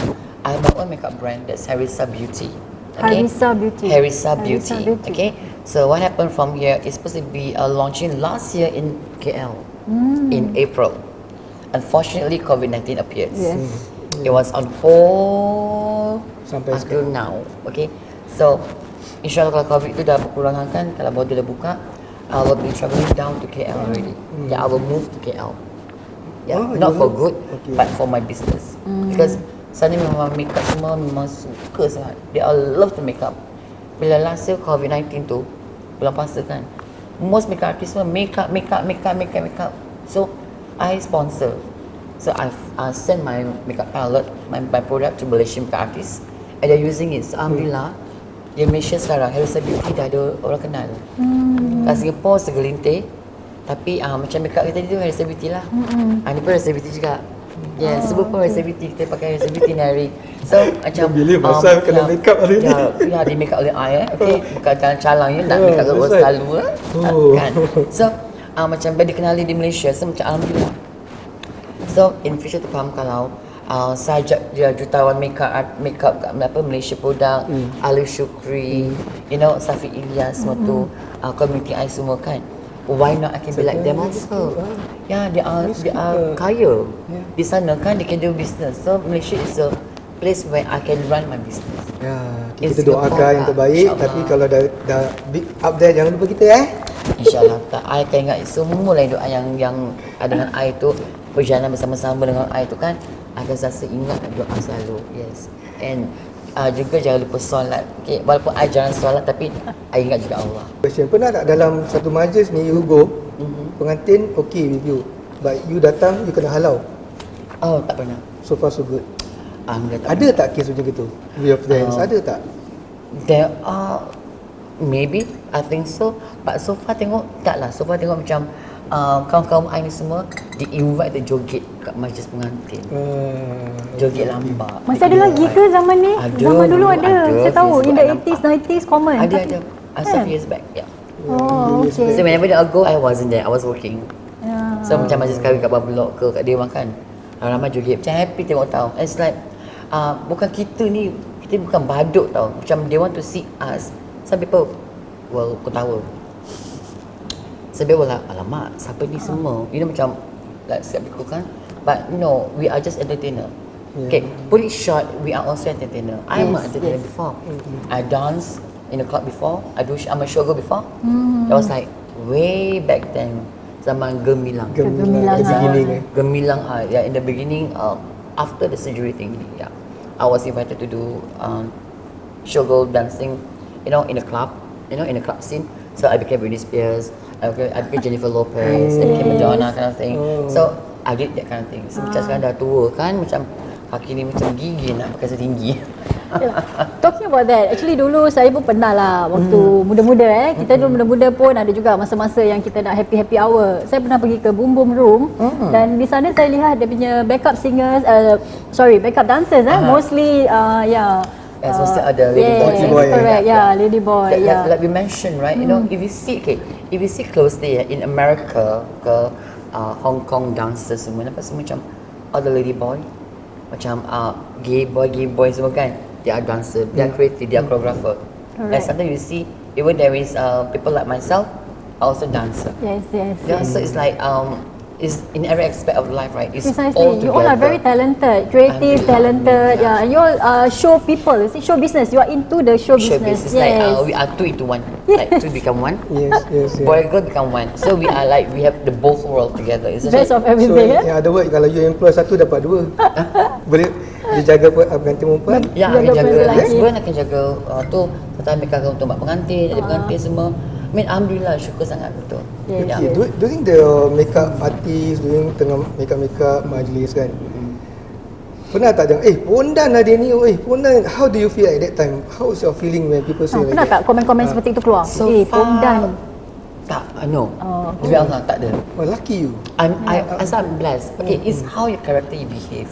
own makeup brand. That's Harissa Beauty. Okay? Harissa Beauty. Harissa Harissa Beauty. Beauty. Okay. So what happened from here is supposed to be launching last year in KL in April. Unfortunately, COVID-19 appeared. Yes. It was on hold Sampai until now. Okay. So, insyaAllah kalau COVID itu dah berkurangan kan, kalau border dah buka, I will be travelling down to KL already. Yeah, I will move to KL. Yeah, not for good, but for my business. Because sana memang make up semua memang suka sangat. They all love to make up. Bila last year COVID-19 tu, bulan puasa kan, most makeup artists semua make up. So, I sponsor. So, I send my makeup palette, my product to Malaysian makeup artists, and they're using it. So, alhamdulillah, di Malaysia sekarang, Harissa Beauty dah ada orang kenal. Kat Singapore segelintir, tapi macam makeup kita tu Harissa Beauty lah. Ni pun Harissa Beauty juga. Yeah, semua pun Harissa Beauty, kita pakai Harissa Beauty ni hari. So, macam bila pasal kena makeup hari ni. Ya, di makeup oleh I okay. Bukan calang you nak makeup orang selalu kan. So, macam bila dikenali di Malaysia, so macam alhamdulillah. So, in future to come kalau saya ajak jutawan makeup kat Malaysia produk, Alif Shukri, you know, Safi Ilyas semua tu, community I semua kan. Why not I can be like them also? Yeah, they are kaya di sana kan, they can do business. So Malaysia is a place where I can run my business. Ya, kita doakan yang terbaik. Tapi kalau dah big up there, jangan lupa kita InsyaAllah tak. I akan ingat semua lain doa yang ada dengan I tu, perjalanan bersama-sama dengan I tu kan, I akan selalu ingat doa selalu. Yes. And juga jangan lupa solat. Okay, walaupun I jarang solat tapi I ingat juga Allah. Question, pernah tak dalam satu majlis ni you go, pengantin okay with you, but you datang you kena halau? Oh, tak pernah. So far so good. Tak Ada tak kes macam gitu? With your friends, ada tak? There are maybe, I think so. But so far tengok tak lah. So far tengok macam kawan-kawan I ni semua di-invite to joget kat majlis pengantin. Joget lambat. Masih ada lagi ke zaman ni? Zaman dulu ada. Saya tahu in the 80s, 90s common. Ada. Some years back, yeah. Oh, okay. So whenever I go, I wasn't there. I was working. So macam majlis kahwin kat Babulok ke kat Dewan kan, ramai joget. Macam happy tengok tau. It's like bukan kita ni, kita bukan badut tau. Macam they want to see us. Some people will ketawa. Some people like, alamak, siapa ni semua? You know macam like skeptical kan. But no, we are just entertainer. Okay, put it short, we are also entertainer. I'm an entertainer before. I dance in a club before. I'm a showgirl before. That was like way back then. Zaman Gemilang. Gemilang. Yeah, in the beginning, after the surgery thing, yeah, I was invited to do showgirl dancing, you know, in a club, in a club scene. So I became Britney Spears. I became Jennifer Lopez. I became Madonna kind of thing. So I did that kind of thing. So macam sekarang dah tua kan, macam kaki ni macam gigi nak pakai setinggi. Talking about that, actually dulu saya pun pernah lah waktu muda-muda Kita dulu muda-muda pun ada juga masa-masa yang kita nak happy happy hour. Saya pernah pergi ke Boom Boom Room dan di sana saya lihat dia punya backup singers, backup dancers mostly As also ada lady boy. Correct, lady boy. Like we mentioned, right? You know, if you see closely in America, ke Hong Kong dancers semua, nampak semua macam all the lady boy, macam gay boy semua kan. They are dancer, they are creative, they are choreographer. And sometimes you see, even there is people like myself, also dancer. Yes. Yeah, so it's like is in every aspect of life, right? It's Precisely. all together. You all are very talented, creative, talented. Yeah, and you all show people. See, show business. You are into the show business. It's like we are two into one. Like two become one. Yes. Boy and girl become one. So we are like we have the both world together. It's Best of So everything. in other words, kalau you employ satu dapat dua. Boleh dijaga pengantin perempuan. Ya, Jaga jaga lelaki. husband akan jaga tu. Kata mereka untuk mak pengantin, adik pengantin semua. I mean, alhamdulillah, syukur sangat betul. Yes. Okay, during the makeup artist, during tengah makeup majlis kan, pernah tak jangan, pondan lah dia ni, pondan. How do you feel at that time? How is your feeling when people say like Pernah that? tak komen-komen seperti itu keluar? So Pondan. Tak, no. okay. Demi Allah, tak ada. Oh, lucky you. I'm blessed. Okay, it's how your character you behave.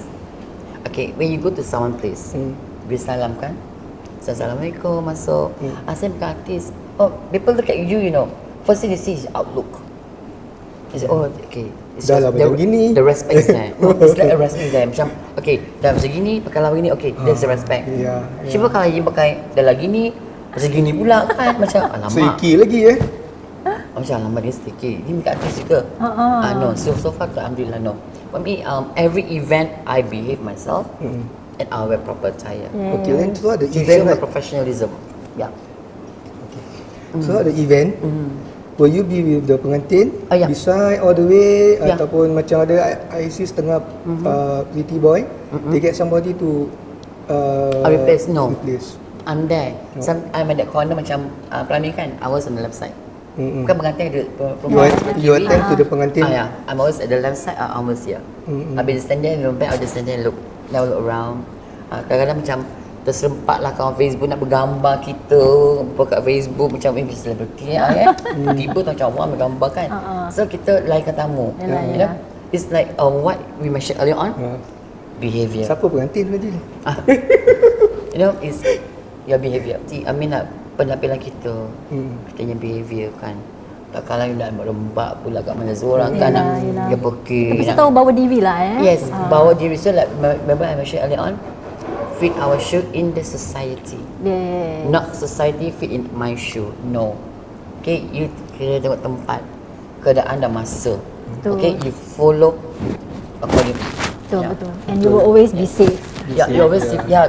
Okay, when you go to someone place, beri salam kan? Assalamualaikum, masuk. Saya bukan artis. Oh, people look at you, you know. First thing they see is your outlook. They say, oh, okay. It's Dah lah macam gini. The respect is there. No, it's like a respect is there. Macam, okay, dah macam gini, pakai lawan gini, okay, there's a respect. Yeah. Cuba kalau you pakai dah lagi ni, macam gini pula kan, macam alamak. Sedikit lagi Macam alamak dia sedikit. Dia minta artis juga. No, so far alhamdulillah no. For me, every event I behave myself and I wear proper attire. Okay, then so the To show event my right, professionalism. Yeah. So the event, will you be with the pengantin Yeah. beside all the way Yeah. ataupun macam ada IC setengah pretty boy, they get somebody to Replace? No. replace. I'm there. I'm at that corner macam pelani kan. I was on the left side. Bukan pengantin ada You attend to the pengantin. yeah. I'm always at the left side. I'm always here. I'll be stand there, look back, I'll just stand there and look around. Kadang-kadang macam terserempak lah kawan Facebook nak bergambar kita kat Facebook macam selebriti tiba tu macam orang bergambar kan. So kita layankan tamu. You know? It's like what we mentioned earlier on. Behavior. Siapa pengantin tadi? You know, it's your behavior. I mean penampilan kita, kita punya behavior kan. Tak kalah nak lembab pula kat mana seorang kan nak dia pergi. Kita tahu bawa diri lah Yes, bawa diri. So like remember I mentioned earlier on, fit our shoe in the society. Yeah. Not society fit in my shoe. No. Okay, you kena tengok tempat, keadaan dan masa. Betul. Okay, you follow according. Betul. And you will always be safe. Yeah, you always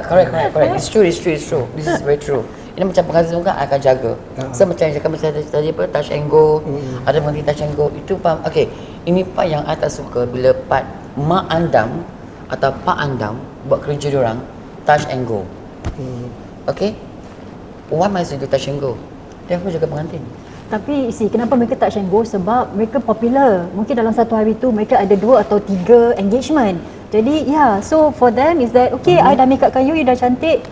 correct. It's true. This is very true. Ini macam pengantin juga akan jaga. So macam yang cakap macam tadi apa, touch and go. Ada pengantin touch and go. Itu faham. Okay, ini part yang I tak suka bila part mak andam atau pak andam buat kerja diorang touch and go. Okay, why must you do touch and go? Dia aku jaga pengantin. Tapi kenapa mereka touch and go? Sebab mereka popular. Mungkin dalam satu hari tu mereka ada 2 atau 3 engagement. Jadi so for them is that okay, I dah make upkan you dah cantik,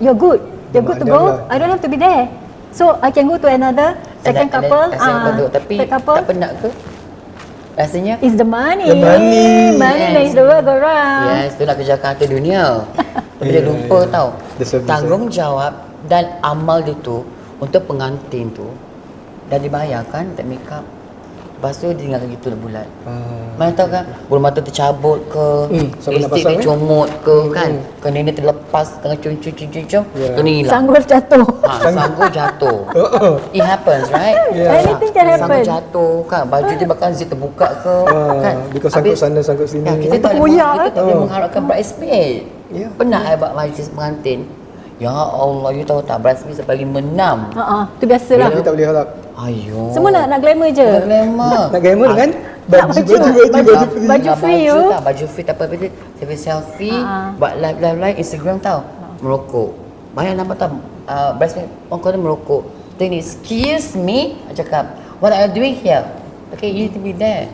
you're good. You're good to go. I don't have to be there. So I can go to another second couple. Tapi third couple. tak penat ke? Rasanya It's the money. The money. Money Yes. makes the world go round. yes, tu nak kerjakan harta dunia. Tapi dia lupa tau. The service, Tanggungjawab dan amal dia tu untuk pengantin tu dah dibayarkan tak make up. Lepas tu dia tinggalkan gitu bulat. Mana tahu kan, bulu mata tercabut ke, sampai nak lipstick pasang, dia comot ke kan, kena dia terlepas tengah cung, kena hilang. Sanggul jatuh. Sanggul jatuh. It happens, right? Anything can happen. Sanggul jatuh kan, baju dia bahkan zip terbuka ke kan. Because sangkut sana, sangkut sini. Kita tak boleh, Terkoyak, kita tak boleh mengharapkan bridesmaid. Ya. Pernah I buat majlis pengantin. Ya Allah, you tahu tak, bridesmaid sampai 5-6. Tu biasalah. Kita tak boleh harap. Ayo. Semua nak glamour je. Nak glamour. Nak glamour dengan Nak baju free. Baju free you. Baju free tak apa-apa, dia selfie, buat live Instagram tau. Merokok. Banyak nampak tau, bridesmaid orang kau merokok. Then excuse me, I cakap, what are you doing here? Okay, you need to be there.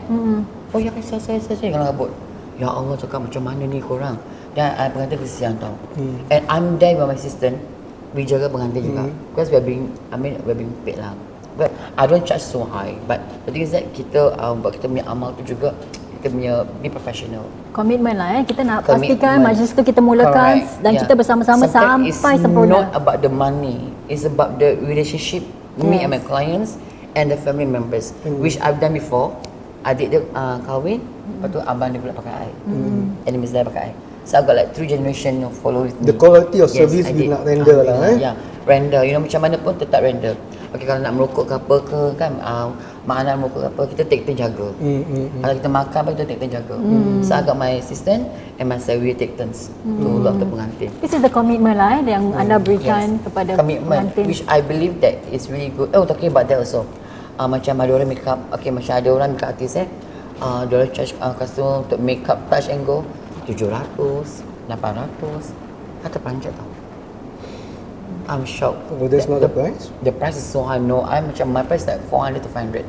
Oh ya, saya jangan rambut. Ya Allah, cakap macam mana ni korang? Dan I pengantin kesian tau. And I'm there with my assistant. We jaga pengantin juga. Because we're being paid lah. But I don't charge so high. But the thing is that kita buat kita punya amal tu juga, kita punya be professional. Komitmen lah Kita nak Commitment. pastikan majlis tu kita mulakan Correct. dan kita bersama-sama Sometimes sampai it's sempurna. not about the money. It's about the relationship me and my clients and the family members, which I've done before. Adik dia kahwin, lepas tu abang dia pula pakai I, and Miss Dai pakai I. So I got like 3 generation of follow with me. The quality of service I you did. nak render lah Yeah, render. You know macam mana pun tetap render. Okay, kalau nak merokok ke apa ke kan, mak anak merokok ke apa, kita take turn jaga. Kalau kita makan apa, kita take turn jaga. So I got my assistant and myself, we take turns to look after pengantin. This is the commitment lah yang anda berikan kepada Commitment, pengantin. which I believe that is really good. Oh, talking about that also. Macam ada orang make up, okay, macam ada orang make up artist dia orang charge customer untuk make up touch and go 700, 800, kata panjat tau. I'm shocked. Oh, that's not the price? The price is so high. No, my price like 400 to 500.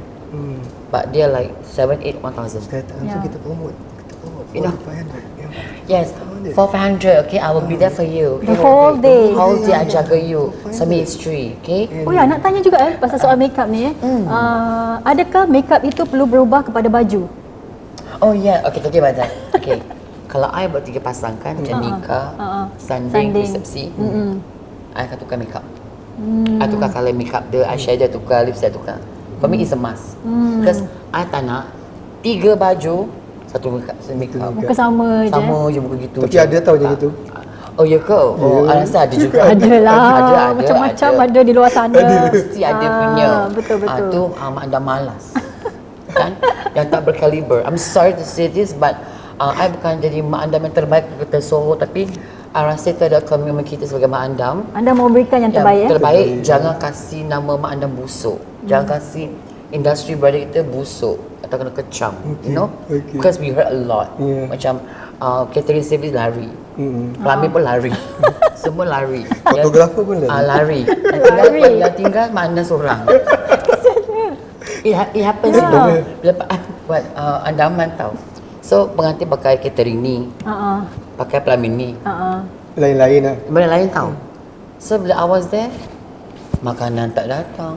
But they're like 7, 8, 1,000. Sekarang kita promote. Kita promote. You know? 500. Yes, for 500. Okay, I will be there for you. Okay? The whole day. Whole day I jaga you. Sambil isteri. Okay. Oh ya, nak tanya juga pasal soal makeup ni adakah makeup itu perlu berubah kepada baju? Oh yeah. Okay, talking about that. Okay. Kalau I buat 3 pasang kan, macam nikah, sanding, resepsi, I akan tukar makeup. I tukar colour makeup dia, eyeshadow tukar, lipstick tukar. For me it's a must. Because I tak nak 3 baju, satu makeup. Muka sama je. Sama je muka gitu. Tapi ada tahu je gitu. Oh ya ke? Oh, I rasa ada juga. Adalah. Macam-macam ada di luar sana. Mesti ada punya. Betul-betul. Tu anda malas. Kan? Yang tak berkaliber. I'm sorry to say this but I bukan jadi mak anda yang terbaik kita Soho, tapi I rasa itu adalah komitmen kita sebagai Mak Andam. Anda mau berikan yang terbaik, Terbaik, jangan kasih nama Mak Andam busuk. Jangan kasih industri brother kita busuk atau kena kecam. You know? Because we heard a lot. Macam catering service lari. Pelambing pun lari. Semua lari. Fotografer pun lari. Lari. Yang tinggal Mak Andam seorang. It happens bila buat andaman tau. So pengantin pakai catering ni, pakai pelambing ni, Lain-lain lah. benda lain tau. So bila I was there, makanan tak datang,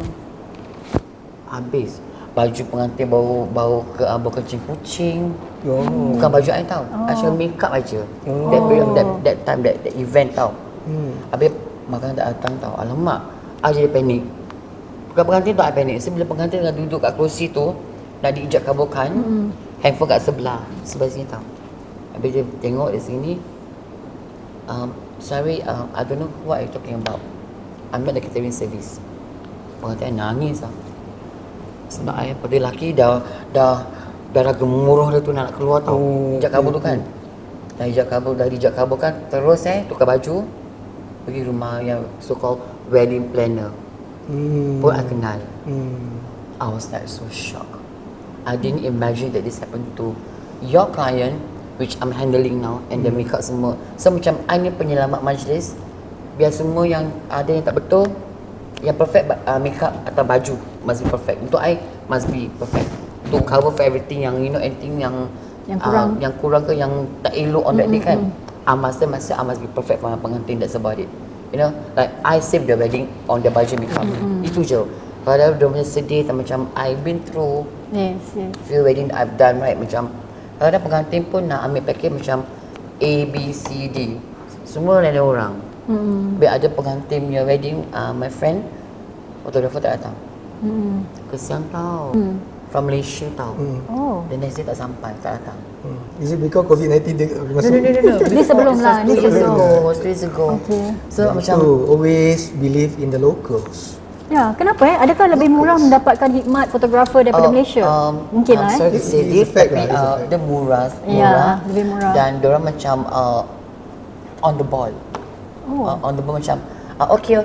habis. Baju pengantin bau kencing kucing. Bukan baju I tau. Actually makeup aja. That period, that time, that event tau. Habis makanan tak datang tau. Alamak, I jadi panik. Bukan pengantin tu I panik. So bila pengantin tengah duduk kat kerusi tu, nak diijab kabulkan, handphone kat sebelah sini tau. Habis dia tengok di sini, sorry, I don't know what you talking about. I'm not the catering service. Pengantin nangis tau. Sebab I pada lelaki dah gemuruh dia tu nak keluar tau. Ijab kabul tu kan. Dah dijab kabul kan, terus tukar baju, pergi rumah yang so called wedding planner. Pun I kenal. I was like so shocked. I didn't imagine that this happened to your client, which I'm handling now, and the makeup semua. So macam I ni penyelamat majlis. Biar semua yang ada yang tak betul, yang perfect makeup atau baju must be perfect. Untuk I must be perfect. To cover for everything yang anything yang kurang ke yang tak elok on that day kan. I must be perfect for my pengantin. That's about it. You know, like I save the wedding on the baju makeup. Itu je. Padahal dia punya sedih macam I've been through few wedding I've done right, macam kadang pengantin pun nak ambil package macam A, B, C, D. Semua lain orang. Biar ada pengantin punya wedding, my friend, fotografer tak datang. Kesian tau. From Malaysia tau. The next day tak sampai, tak datang. Is it because COVID-19 dia masuk? No. Ni sebelum lah, ni sebelum. 3 years ago. Okay. So macam always believe in the locals. Ya, kenapa Adakah lebih murah mendapatkan khidmat fotografer daripada Malaysia? Mungkin lah sorry to say this, tapi dia murah. Ya, lebih murah. Dan diorang macam on the ball. On the ball macam okay.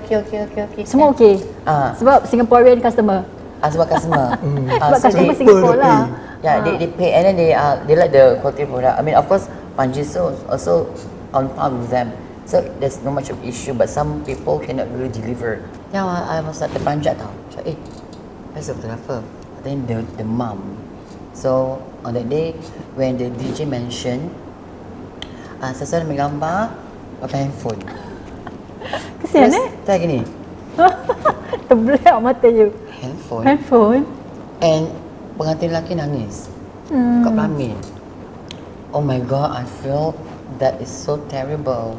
Semua okey. Sebab Singaporean customer. Sebab customer. Sebab customer Singapore lah. Yeah, they pay and then they like the quality product. I mean, of course, Panjis also on par with them. So there's no much of issue, but some people cannot really deliver. Yeah, I was like terpanjat tau. Macam, where's the photographer? Then the mom. So on that day, when the DJ mentioned, sesuai ambil gambar pakai handphone. Kesian Tak gini. Terbelah mata you. Handphone. And pengantin lelaki nangis. Kat pelambing. Oh my god, I feel that is so terrible.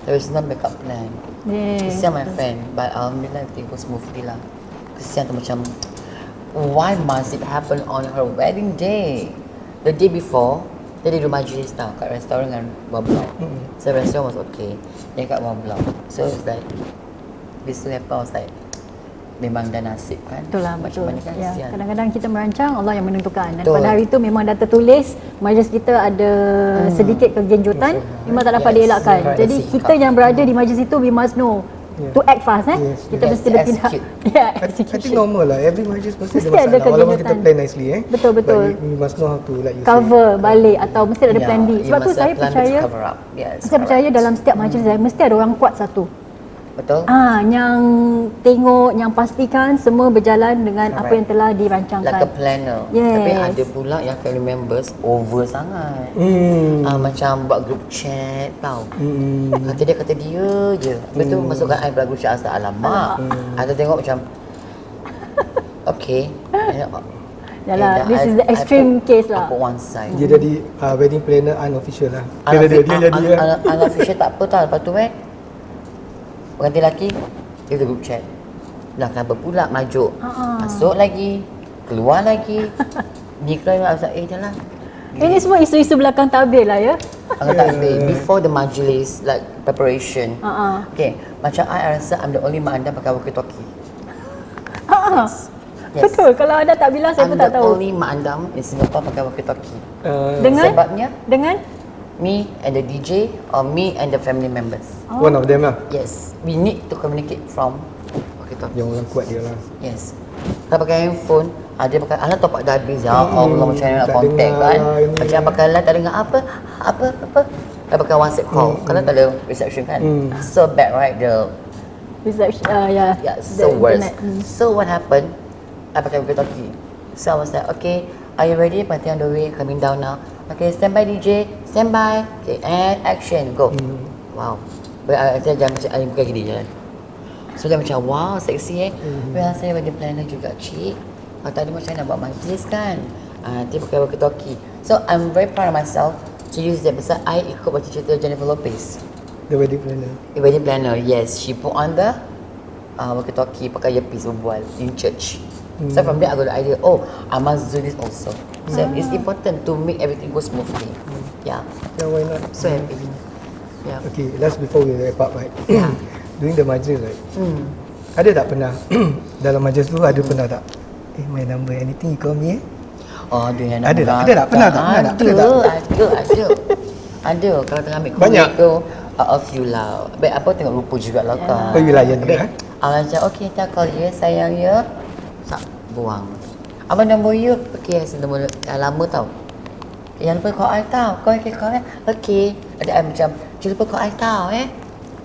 There is no backup plan. Kesian my friend, but alhamdulillah everything goes smoothly lah. Kesian tu macam, why must it happen on her wedding day? The day before, dia di rumah majlis tau, kat restoran dengan bawah blok. So restoran was okay, dia kat bawah blok. So it's like, this lepas I was like, memang dah nasib kan. Itulah, macam betul. mana kan, Ya, kadang-kadang kita merancang, Allah yang menentukan. Dan pada hari itu memang dah tertulis, majlis kita ada sedikit kegenjutan, memang tak dapat dielakkan. Correct. Jadi kita yang berada di majlis itu, we must know to act fast. Kita mesti bertindak. I think normal lah. Every majlis mesti ada Mesti ada masalah. Walaupun kita kegenjutan. plan nicely Betul. But we must know how to, like you Cover balik atau mesti ada plan B. Sebab tu saya percaya, saya percaya dalam setiap majlis saya mesti ada orang kuat satu. Betul. Yang tengok, yang pastikan semua berjalan dengan apa yang telah dirancangkan. Like a planner. Yes. Tapi ada pula yang family members over sangat. Macam buat group chat tau. Kata dia je. Lepas tu masukkan I group chat asal alamak. Ada tengok macam okay. Yalah, this is the extreme case lah. I put one side. Dia jadi wedding planner unofficial lah. Dia jadi unofficial tak apa tau. Lepas tu pengantin lelaki, dia group chat. Dah kenapa pula maju? Masuk lagi, keluar lagi. Ni keluar, jalan. Ini semua isu-isu belakang tabir lah ya. Before the majlis, like preparation. Okay, macam I rasa I'm the only mak anda pakai walkie-talkie. Yes. Betul, kalau anda tak bilang saya pun tak tahu. I'm the only mak anda in Singapore pakai walkie-talkie. Dengan? Sebabnya? Dengan? me and the DJ or me and the family members. One of them lah. Yes, we need to communicate from walkie-talkie. Yang orang kuat dia lah. Yes. Kalau pakai handphone, ada pakai alat top up dah habis. Ya Allah, macam mana nak tak contact dengar kan? lah ini. Macam pakai line tak dengar apa. Dah pakai WhatsApp call. Kalau tak ada reception kan. So bad, right? The Reception, yeah, so the worse. internet. So what happened? I pakai walkie-talkie. So I was like, okay, are you ready? Party on the way, coming down now. Okay, stand by DJ, stand by. Okay, and action, go. Wow. Saya jangan macam ayam bukan gini je. So dia macam, wow, seksi Well, saya wedding planner juga, cik. Kalau tadi macam nak buat majlis kan. Nanti pakai walkie-talkie. So I'm very proud of myself to use that. Pasal I ikut baca cerita Jennifer Lopez. The wedding planner. The wedding planner, yes. She put on the walkie-talkie, pakai earpiece berbual in church. So from there I got the idea, oh, I must do this also. So it's important to make everything go smoothly. Yeah, Yeah, why not? so happy. Yeah. Okay, last before we wrap up, right? During the majlis, right? Ada tak pernah dalam majlis tu ada pernah tak? My number, anything you call me? Oh, dia yang Ada tak? Ada tak? Pernah tak? Pernah tak? Ada. Kalau tengah ambil Banyak? kulit tu, a few lah. Baik, apa tengok rupa jugalah kan. Oh, you layan dia, eh? Macam, okay, tak call you, sayang ya. Tak, buang. Abang nombor you, okay, nombor lama tau. Jangan lupa call I tau. Kau okay call eh? Okay. Ada I macam, jangan lupa call I tau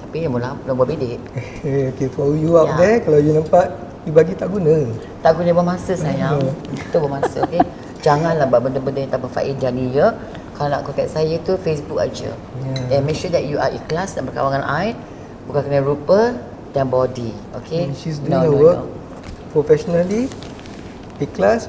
Tapi yang nombor bilik. Okay, for you out Ya. there, kalau you nampak, you bagi tak guna. Tak guna bermasa sayang. Itu bermasa, okay? Janganlah buat benda-benda yang tak berfaedah ni ya. Kalau nak contact saya tu Facebook aja. And make sure that you are ikhlas dan berkawan dengan I. Bukan kena rupa dan body, okay? She's doing her work professionally, ikhlas.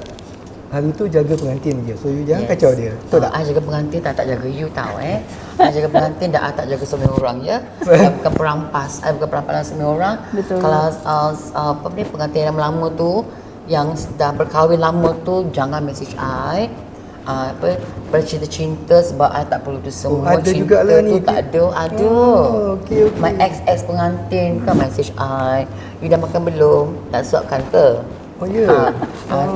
Hari tu jaga pengantin je. So you jangan kacau dia. Betul tak? I jaga pengantin tak jaga you tau I jaga pengantin dah I tak jaga semua orang ya. I bukan perampas. I bukan perampas dalam semua orang. Betul. Kalau apa ni pengantin yang lama tu yang dah berkahwin lama tu jangan message I. Bercinta-cinta sebab I tak perlu tu semua. ada Cinta jugalah tu ni. tak ada. Oh, okay. My ex pengantin kan message I. You dah makan belum? Tak suapkan ke? Oh, ya?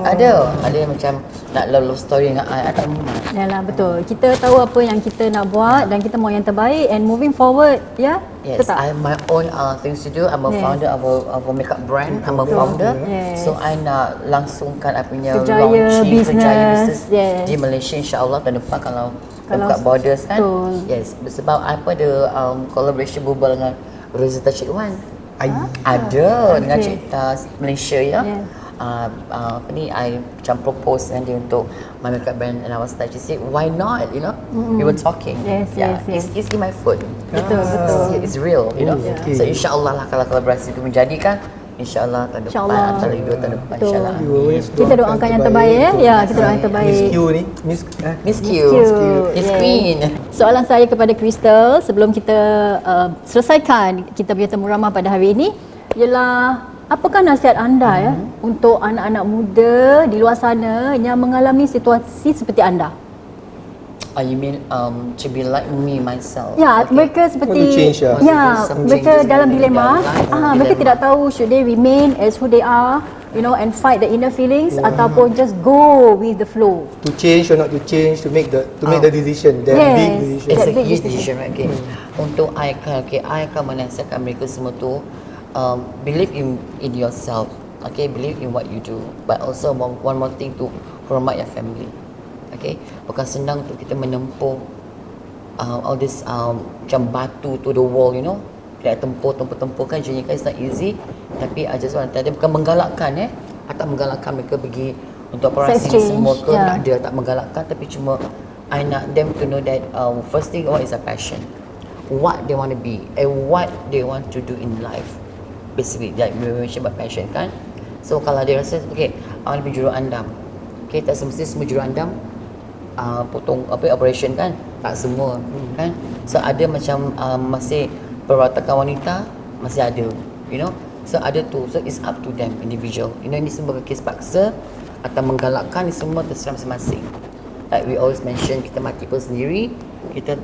Ada yang macam nak love story dengan I tak minat. Yalah, betul. Kita tahu apa yang kita nak buat dan kita mau yang terbaik and moving forward, ya? Yes, Betul tak? I have my own things to do. I'm a Yes. founder of a makeup brand. I'm a founder. Yes. So I nak langsungkan I punya Kerjaya launching business. kerjaya business Yes. di Malaysia insya-Allah tahun depan kalau Kalau buka borders kan. betul. Yes, sebab I pun ada collaboration berbual dengan Rosetta Cik Wan. Ada dengan Okay. cerita Malaysia ya. Yes. Apa ni I macam propose dengan dia untuk my makeup brand and I was like, she said why not, you know. We were talking. Yes, yes, yes. It's in my food. Betul, betul. It's real, you know. okay. So insyaAllah lah kalau kolaborasi itu menjadikan, insyaAllah tahun depan InsyaAllah. atau lagi 2 tahun depan Betul. insyaAllah. You always Kita doakan yang terbaik ya. Ya, kita doakan yang terbaik. Miss Q ni. Miss Q, Miss Yes. Queen. Soalan saya kepada Crystal sebelum kita selesaikan kita punya temu ramah pada hari ini ialah apakah nasihat anda ya untuk anak-anak muda di luar sana yang mengalami situasi seperti anda? You mean to be like me myself? Ya, Okay. mereka seperti Want to change lah. ya, Some mereka changes dalam in dilema. their life, Mereka dilemma. tidak tahu should they remain as who they are, you know, and fight the inner feelings ataupun just go with the flow. To change or not to change, to make the decision, that Yes. big decision. It's That a big huge decision. decision, right? Okay. Untuk I akan menasihatkan mereka semua tu, believe in yourself. Okay, believe in what you do. But also one more thing, to hormat your family. Okay, bukan senang untuk kita menempuh all this macam batu to the wall, you know. Kita tempuh kan journey kan, it's not easy. Tapi I just want to tell them, bukan menggalakkan I tak menggalakkan mereka pergi untuk operasi Sex change, semua ke, yeah. tak ada, tak menggalakkan, tapi cuma I nak them to know that first thing, what is a passion, what they want to be and what they want to do in life. Basically, like we mention about passion kan. So kalau dia rasa, okay, I want to be juruandam. Okay, tak semesti semua juruandam potong operation kan, tak semua kan. So ada macam masih perwatakan wanita masih ada, you know. So ada tu, so it's up to them individual, you know. Ini semua kes paksa atau menggalakkan, ni semua terserah masing-masing. Like we always mention, kita mati pun sendiri, kita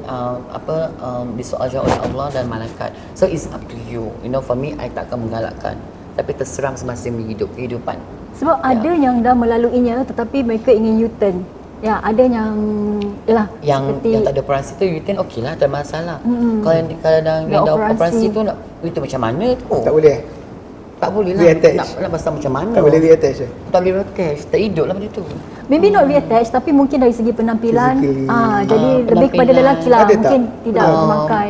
disoal oleh Allah dan malaikat. So it's up to you, you know. For me, I tak akan menggalakkan, tapi terserah masing-masing kehidupan. Sebab ada yang dah melaluinya tetapi mereka ingin U-turn. Ya, ada yang yalah yang tak ada operasi tu you think okey lah, tak ada masalah. Kalau yang dah operasi tu nak itu macam mana tu? Tak boleh. Tak boleh lah. Reattach. Nak pasal macam mana? Tak boleh reattach. Tak boleh reattach. Tak hidup lah benda tu. maybe not reattach tapi mungkin dari segi penampilan Physically. jadi lebih kepada penampilan. lelaki lah, Ada tak? mungkin tidak memakai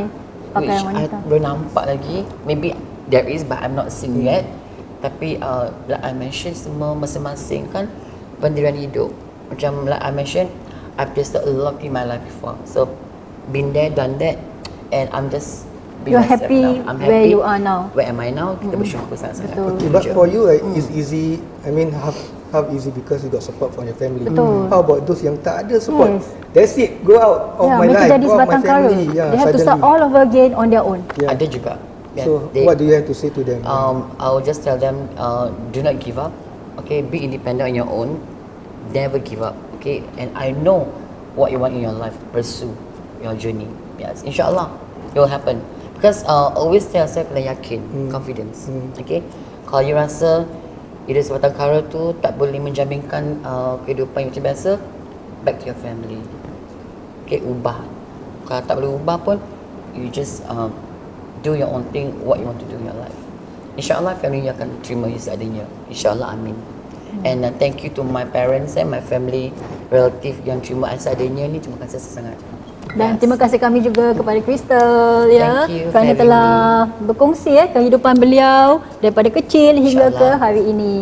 pakaian Which I wanita. belum nampak lagi. Maybe there is but I'm not seeing yet. Tapi like I mentioned, semua masing-masing kan pendirian hidup. Macam like I mentioned, I've tasted a lot in my life before. So been there, done that, and I'm just be You're myself happy now. I'm where happy you are now. Where am I now? Kita bersyukur sangat-sangat. Betul. Okay, but for you, it's easy. I mean, half easy because you got support from your family. Betul. How about those yang tak ada support? Yes. That's it. Go out of my mereka life. jadi Go out of my sebatang kara. family. Yeah, They have to start suddenly. all over again on their own. Yeah. Ada juga. Yeah, So, they- what do you have to say to them? I will just tell them, do not give up. Okay, be independent on your own. Never give up. Okay, and I know what you want in your life. Pursue your journey. Yes, insyaAllah it will happen. Because always tell yourself kena yakin, confidence. Okay, kalau you rasa hidup sebatang kara tu tak boleh menjaminkan kehidupan yang macam biasa, back to your family. Okay, ubah. Kalau tak boleh ubah pun, you just do your own thing, what you want to do in your life. InsyaAllah family akan terima you seadanya. InsyaAllah, amin. And thank you to my parents and my family, relative yang terima I seadanya ni. Terima kasih sangat. Dan terima kasih kami juga kepada Crystal ya Thank you kerana for telah berkongsi kehidupan beliau daripada kecil hingga ke InsyaAllah. hari ini.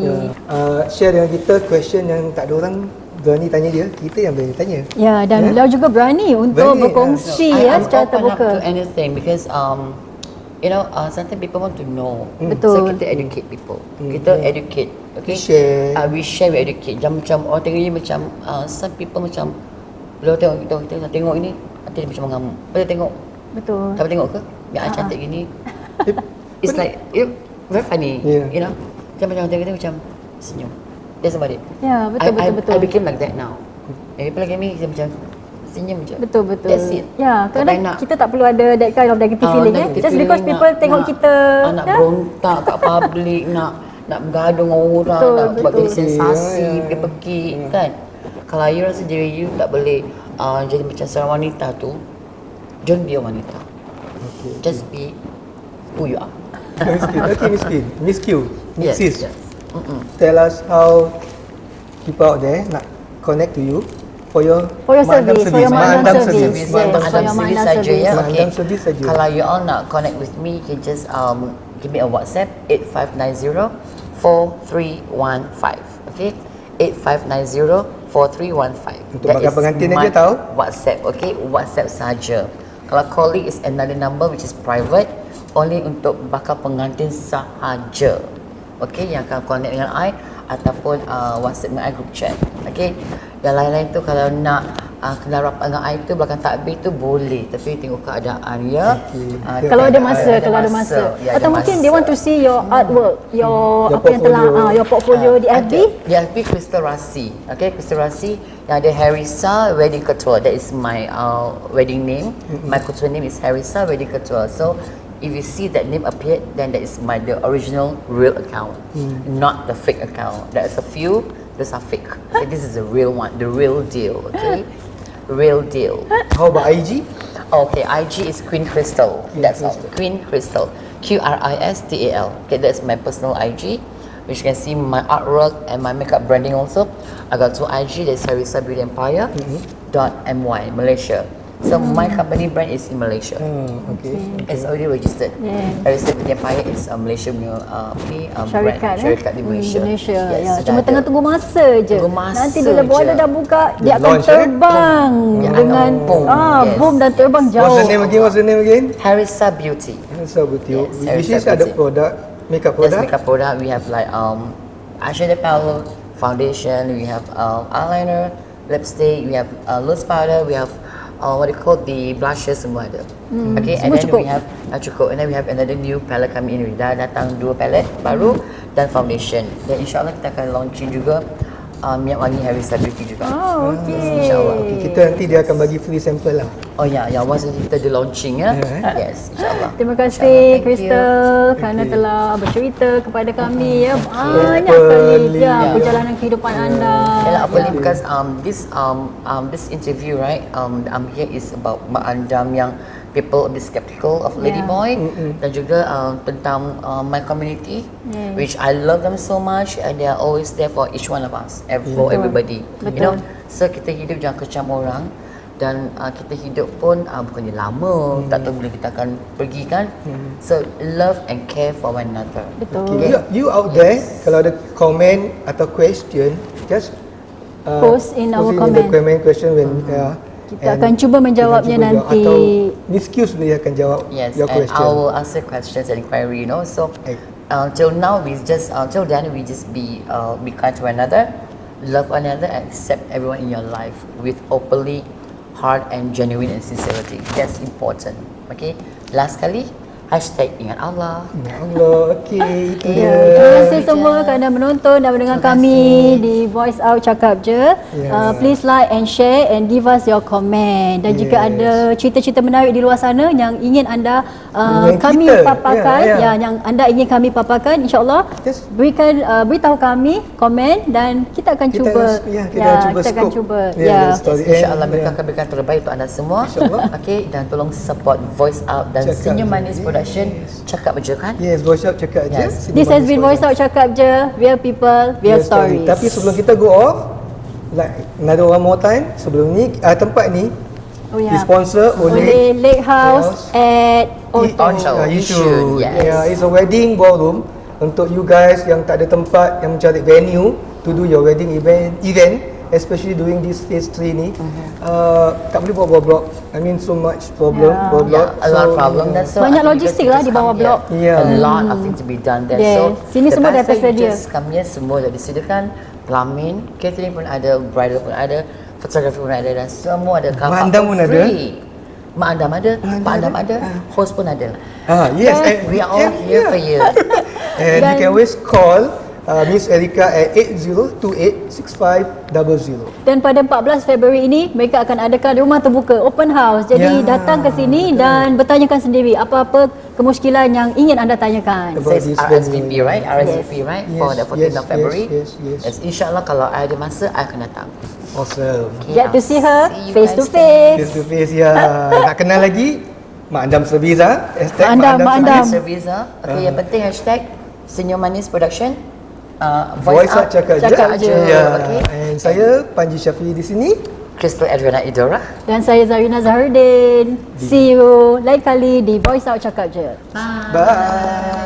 Share dengan kita question yang tak ada orang berani tanya dia. Kita yang berani tanya. Ya, dan beliau juga berani untuk Berani, berkongsi I'm secara open up terbuka. to anything because you know, sometimes people want to know. Betul. So kita educate people. Kita educate. Okay. Share. We share, we educate. Macam orang tengok ni macam some people macam bila tengok kita tengok ini nanti dia macam mengamuk. Bila tengok Betul. tak boleh tengok ke? Biar I cantik gini. It's like very funny. Yeah. You know. Macam tengok kita macam senyum. That's about it. Ya, betul betul. I became like that now. People like me macam senyum je. Betul betul. That's it. Ya, Tak kadang nak kita tak perlu ada that kind of negative feeling negative Just because feeling, people tengok kita nak berontak kat public, nak bergaduh dengan orang, Betul, nak buat betul. jadi sensasi, Ya, ya. pergi-pergi kan. Kalau you rasa diri you tak boleh jadi macam seorang wanita tu, don't be a wanita. Just be who you are. Okay, Miss Queen. Miss Q. Miss Sis. Yes. Tell us how people out there nak connect to you for your service, for your Mandam mandam service. service. Yes, Mandam for your service. mandam saja service. ya. Mandam service saja. Kalau you all nak connect with me, you can just give me a WhatsApp 8590 4315. Okay, 8590 4315. Untuk bakal pengantin aja tahu. WhatsApp, okay, WhatsApp saja. Kalau calling is another number which is private, only untuk bakal pengantin sahaja. Okay, yang akan connect dengan I ataupun WhatsApp dengan I group chat. Okay, yang lain-lain tu kalau nak kena rapat dengan I tu belakang takbir tu boleh, tapi tengok keadaan ya. Kalau ada masa, kalau ada masa. Ya, Atau ada mungkin masa. they want to see your artwork, your apa yang telah portfolio. your portfolio di FB. Di FB Crystal Rasi. Okay, Crystal Rasi yang ada Harissa Wedding Couture. That is my wedding name. My couture name is Harissa Wedding Couture. So if you see that name appeared, then that is the original real account, not the fake account. There's a few, those are fake. Okay, this is the real one, the real deal. Okay, real deal. How about IG? Okay, IG is Queen Crystal. That's all. Queen Crystal. QRISTAL. Okay, that's my personal IG, which you can see my artwork and my makeup branding also. I got two IG. That's Harissa Beauty Empire .my Malaysia. So my company brand is in Malaysia. Okay. It's already registered. Yeah. Harissa Beauty Empire is a Malaysia Syarikat, brand. Syarikat di Malaysia. Indonesia. Yes, Ya, sudah cuma ada. tengah tunggu masa je. Tunggu masa Nanti bila border je. dah buka, dia akan launch, terbang Dia akan dengan boom, yes. boom dan terbang jauh. What's the name again? What's the name again? Harissa Beauty. So with you. Yes, Which Harissa is ada Beauty. product, makeup Yes, product. makeup product. We have like eyeshadow palette, foundation. We have eyeliner, lipstick. We have loose powder. We have what do you call the blushes semua ada. Okay, and semua then cukup. we have cukup. And then we have another new palette coming in. Dah datang 2 palette baru dan foundation. Dan insyaAllah kita akan launching juga minyak wangi Harissa Beauty juga. Oh, okey. InsyaAllah. Okay, kita nanti dia akan bagi free sample lah. Oh ya, yang once kita di launching ya. Yes, insyaAllah. Terima InsyaAllah. kasih Thank Crystal kerana telah bercerita kepada kami ya. Banyak sekali ya perjalanan kehidupan anda. And apalagi because this interview, right, here is about Mak Andam yang people a bit skeptical of Lady Boy, dan juga tentang my community, which I love them so much, and they are always there for each one of us, for everybody. Betul. You know, so kita hidup jangan kecam orang, dan kita hidup pun bukannya lama, tak tahu bila kita akan pergi kan. So love and care for one another. Betul. Okay. You out there, kalau ada komen atau question, just Post in our the comment. comment question when Kita akan cuba menjawabnya kita cuba nanti. Atau Miss Q sendiri akan jawab Yes, your and question. I will answer questions and inquiry. You know, so Right. till now we just till then we just be kind to one another, love one another, and accept everyone in your life with openly heart and genuine and sincerity. That's important. Okay. Last kali, hashtag ingat Allah. Ya Allah, okey, itu Ya, dia. terima kasih semua kerana menonton dan mendengar kami di Voice Out Cakap Je. Please like and share and give us your comment. Dan jika ada cerita-cerita menarik di luar sana yang ingin anda Dengan kami kita. paparkan, yang anda ingin kami paparkan, insya-Allah Just berikan beritahu kami, komen dan kita akan Kita cuba. akan- kita akan cuba kita akan scope. cuba. Ya, story. InsyaAllah And, mereka akan berikan terbaik untuk anda semua. Okay, dan tolong support Voice Out dan Cakap Senyum Je. Manis Production. Cakap je kan? Yes, voice out cakap je. Yes. Sini This has Manis been Voice Voice Out Cakap Je, real people, real stories. Tapi sebelum kita go off, like another one more time, sebelum ni tempat ni disponsor oleh Lake House at Old Town. Yishun, yes. Yeah, it's a wedding ballroom untuk you guys yang tak ada tempat, yang mencari venue to do your wedding event, especially during this phase 3 ni. Tak boleh buat blok. I mean so much problem, Yeah, a lot of problem. That's so Banyak I think logistik you lah just di bawah come blok. here. Yeah. A lot of things to be done there. Yes. So Sini the semua dah best way you tersedia. just come here, semua dah disediakan. Plumbing, catering pun ada, bridal pun ada, photography pun ada, dan semua ada. Car Mak park Andam pun pun ada. free. Mak Andam ada, Pak Andam ada, host pun ada. Yes, We are all here for you. And you can always call Miss Erika at 80286500. Dan pada 14 Februari ini mereka akan adakan rumah terbuka open house. Jadi Ya, datang ke sini dan bertanyakan sendiri apa-apa kemusykilan yang ingin anda tanyakan. About Says this RSVP, venue. right? RSVP, right? For the 14th of February. Yes. InsyaAllah kalau I ada masa, I akan datang. Awesome. Okay, Get to I'll see her you face guys to there. face. Face to face ya. Nak kenal lagi? Mak Andam Serviza. Hashtag Mak Andam. Manis Serviza. Okay, yang penting hashtag Senyum Manis Production. Voice out cakap Cakap je. je. Ya. Okay. And saya Panji Syafiee di sini. Crystal Adriana Idora. Dan saya Zarina Zahardin. See you lain kali di Voice Out Cakap Je. Bye.